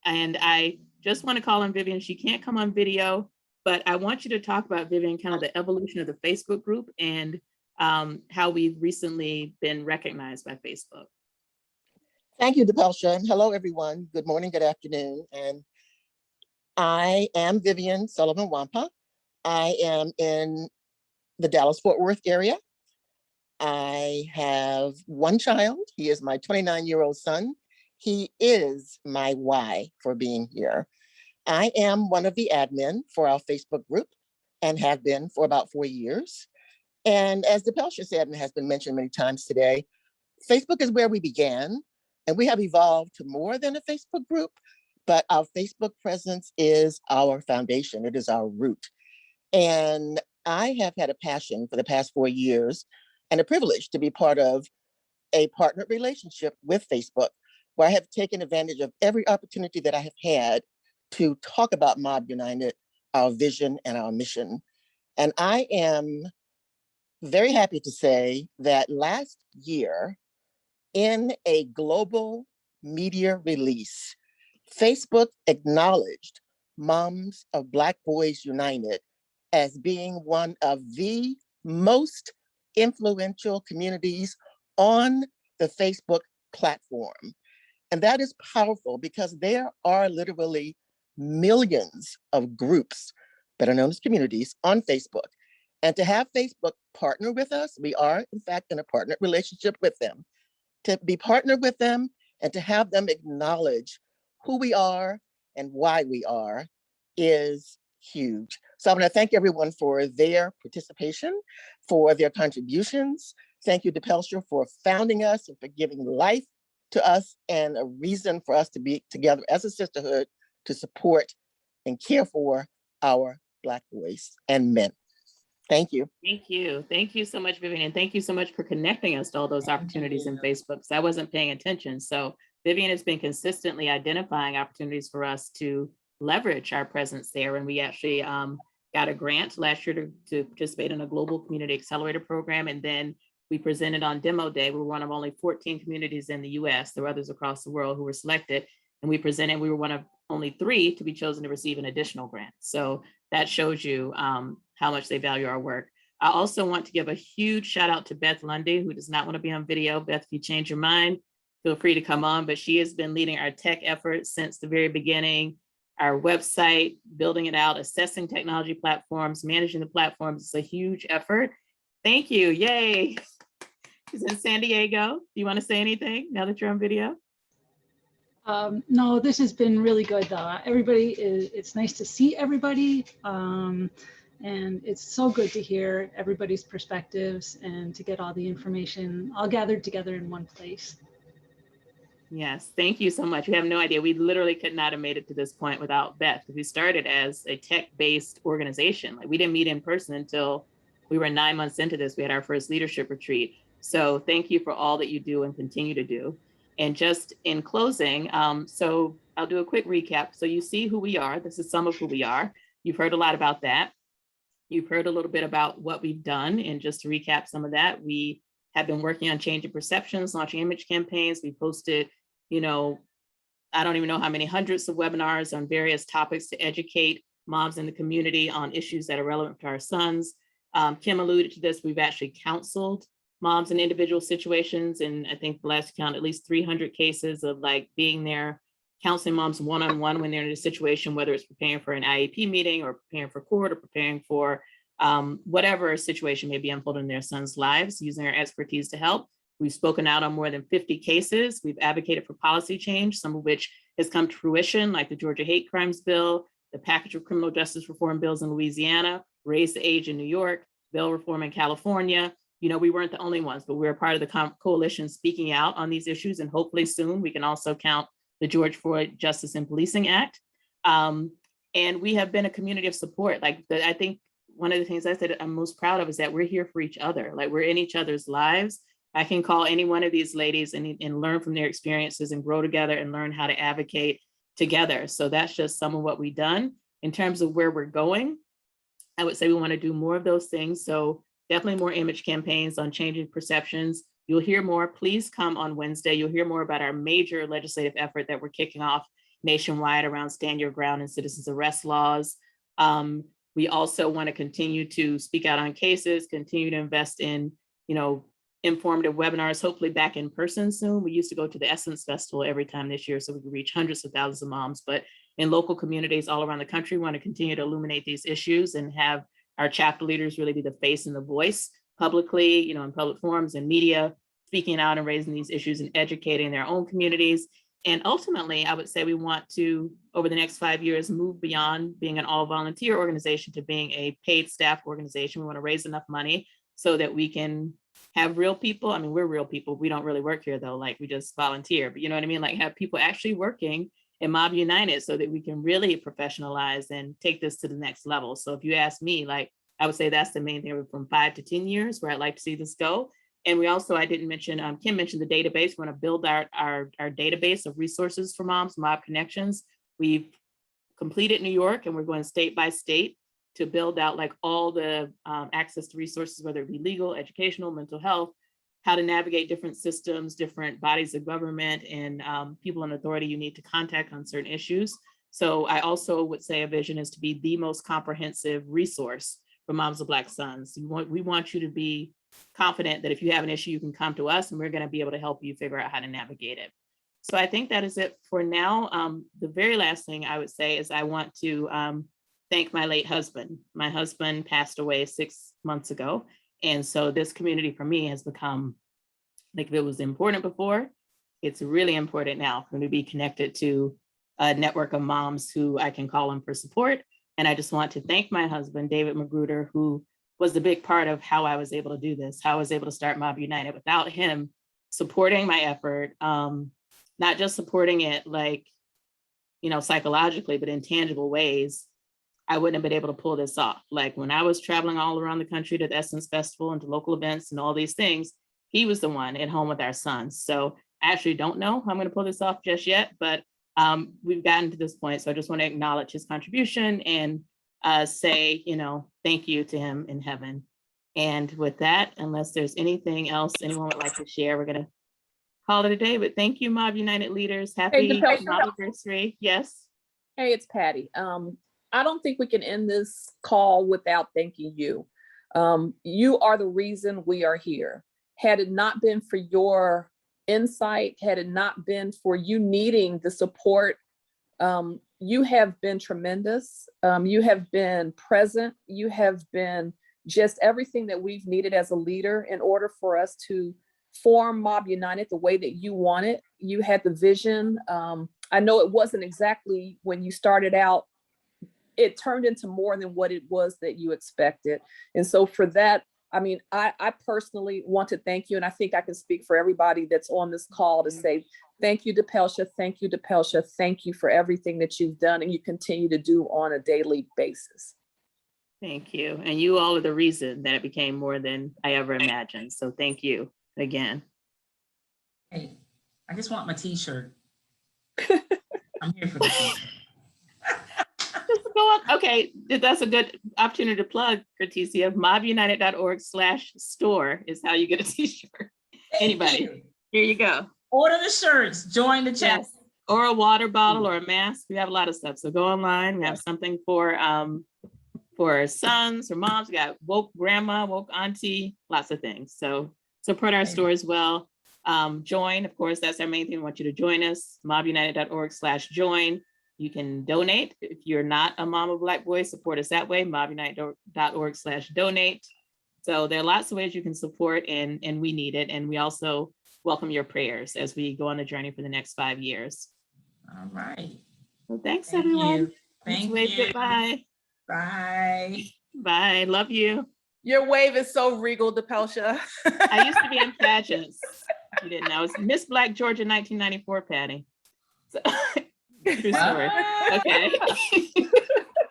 And I just want to call on Vivian. She can't come on video, but I want you to talk about, Vivian, kind of the evolution of the Facebook group and how we've recently been recognized by Facebook. Thank you, DePelsha, and hello, everyone. Good morning, good afternoon. And I am Vivian Sullivan Wampa. I am in the Dallas-Fort Worth area. I have one child. He is my 29-year-old son. He is my why for being here. I am one of the admin for our Facebook group and have been for about 4 years. And as DePelsha said, and has been mentioned many times today, Facebook is where we began, and we have evolved to more than a Facebook group, but our Facebook presence is our foundation. It is our root. And I have had a passion for the past 4 years and a privilege to be part of a partnered relationship with Facebook, where I have taken advantage of every opportunity that I have had to talk about M.O.B.B United, our vision and our mission. And I am very happy to say that last year, in a global media release, Facebook acknowledged Moms of Black Boys United as being one of the most influential communities on the Facebook platform. And that is powerful because there are literally millions of groups that are known as communities on Facebook. And to have Facebook partner with us, we are in fact in a partner relationship with them, to be partnered with them and to have them acknowledge who we are and why we are is huge. So I want to thank everyone for their participation, for their contributions. Thank you, DePelstra, for founding us and for giving life to us and a reason for us to be together as a sisterhood to support and care for our Black boys and men. Thank you. Thank you. Thank you so much, Vivian. And thank you so much for connecting us to all those opportunities in Facebook, because I wasn't paying attention. So Vivian has been consistently identifying opportunities for us to leverage our presence there. And we actually got a grant last year to participate in a global community accelerator program. And then we presented on demo day. We were one of only 14 communities in the US. There were others across the world who were selected. And we presented, we were one of only 3 to be chosen to receive an additional grant. So that shows you how much they value our work. I also want to give a huge shout out to Beth Lundy, who does not want to be on video. Beth, if you change your mind, feel free to come on, but she has been leading our tech efforts since the very beginning, our website, building it out, assessing technology platforms, managing the platforms. It's a huge effort. Thank you, yay. She's in San Diego. Do you want to say anything now that you're on video? No, this has been really good. It's nice to see everybody. And it's so good to hear everybody's perspectives and to get all the information all gathered together in one place. Yes, thank you so much. You have no idea. We literally could not have made it to this point without Beth. We started as a tech-based organization. Like, we didn't meet in person until we were 9 months into this. We had our first leadership retreat. So thank you for all that you do and continue to do. And just in closing, so I'll do a quick recap. So you see who we are. This is some of who we are. You've heard a lot about that. You've heard a little bit about what we've done. And just to recap some of that, we have been working on changing perceptions, launching image campaigns. We posted, I don't even know how many hundreds of webinars on various topics to educate moms in the community on issues that are relevant to our sons. Kim alluded to this. We've actually counseled moms in individual situations. And I think the last count, at least 300 cases of like being there, counseling moms one-on-one when they're in a situation, whether it's preparing for an IEP meeting or preparing for court or preparing for whatever situation may be unfolding in their sons' lives, using our expertise to help. We've spoken out on more than 50 cases. We've advocated for policy change, some of which has come to fruition, like the Georgia hate crimes bill, the package of criminal justice reform bills in Louisiana, raise the age in New York, bail reform in California. We weren't the only ones, but we're part of the coalition speaking out on these issues. And hopefully soon we can also count the George Floyd Justice and Policing Act. And we have been a community of support. I think one of the things I said I'm most proud of is that we're here for each other. Like, we're in each other's lives. I can call any one of these ladies and learn from their experiences and grow together and learn how to advocate together. So that's just some of what we've done. In terms of where we're going, I would say we want to do more of those things. So definitely more image campaigns on changing perceptions. You'll hear more. Please come on Wednesday. You'll hear more about our major legislative effort that we're kicking off nationwide around stand your ground and citizens arrest laws. We also want to continue to speak out on cases, continue to invest in, informative webinars, hopefully back in person soon. We used to go to the Essence Festival every time this year so we could reach hundreds of thousands of moms, but in local communities all around the country, we want to continue to illuminate these issues and have our chapter leaders really be the face and the voice publicly, in public forums and media, speaking out and raising these issues and educating their own communities. And ultimately, I would say we want to, over the next 5 years, move beyond being an all volunteer organization to being a paid staff organization. We want to raise enough money so that we can have real people. I mean, we're real people. We don't really work here though. Like, we just volunteer, but you know what I mean? Like, have people actually working in M.O.B.B United so that we can really professionalize and take this to the next level. So if you ask me, I would say that's the main thing, from 5 to 10 years where I'd like to see this go. And we also, I didn't mention, Kim mentioned the database. We want to build our database of resources for moms, M.O.B.B connections. We've completed New York and we're going state by state to build out all the access to resources, whether it be legal, educational, mental health, how to navigate different systems, different bodies of government, and people in authority you need to contact on certain issues. So I also would say a vision is to be the most comprehensive resource for moms of Black sons. We want you to be confident that if you have an issue, you can come to us and we're going to be able to help you figure out how to navigate it. So I think that is it for now. The very last thing I would say is I want to thank my late husband. My husband passed away 6 months ago. And so this community for me has become, like, if it was important before, it's really important now for me to be connected to a network of moms who I can call on for support. And I just want to thank my husband, David Magruder, who was a big part of how I was able to do this, how I was able to start M.O.B.B. United. Without him supporting my effort, not just supporting it like, psychologically, but in tangible ways, I wouldn't have been able to pull this off. Like when I was traveling all around the country to the Essence Festival and to local events and all these things, he was the one at home with our sons. So I actually don't know how I'm going to pull this off just yet, but we've gotten to this point. So I just want to acknowledge his contribution and say, thank you to him in heaven. And with that, unless there's anything else anyone would like to share, we're going to call it a day. But thank you, M.O.B.B. United leaders. Happy anniversary. Yes. Hey, it's Patty. I don't think we can end this call without thanking you. You are the reason we are here. Had it not been for your insight, had it not been for you needing the support, you have been tremendous. You have been present. You have been just everything that we've needed as a leader in order for us to form M.O.B.B. United the way that you want it. You had the vision. I know it wasn't exactly when you started out, it turned into more than what it was that you expected. And so for that, I personally want to thank you. And I think I can speak for everybody that's on this call to say, thank you, DePelsha. Thank you, DePelsha. Thank you for everything that you've done and you continue to do on a daily basis. Thank you. And you all are the reason that it became more than I ever imagined. So thank you again. Hey, I just want my t-shirt. I'm here for the t-shirt. Go on. Okay, that's a good opportunity to plug, Cortesia. mobbunited.org/store is how you get a t-shirt. Anybody, here you go. Order the shirts, join the chat. Yes. Or a water bottle or a mask. We have a lot of stuff. So go online. We have something for sons or moms. We got woke grandma, woke auntie, lots of things. So support our store as well. Join, of course, that's our main thing. We want you to join us. mobbunited.org/join. You can donate. If you're not a mom of Black boys, support us that way, mobbunited.org/donate. So there are lots of ways you can support and we need it. And we also welcome your prayers as we go on the journey for the next 5 years. All right. Well, thanks everyone. Thank you. Goodbye. Bye. Bye. Love you. Your wave is so regal, DePelsha. I used to be in pageants. You didn't know. It's Miss Black Georgia 1994, Patty. So, true story. Okay.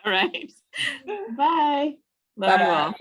All right. Bye. Love you all.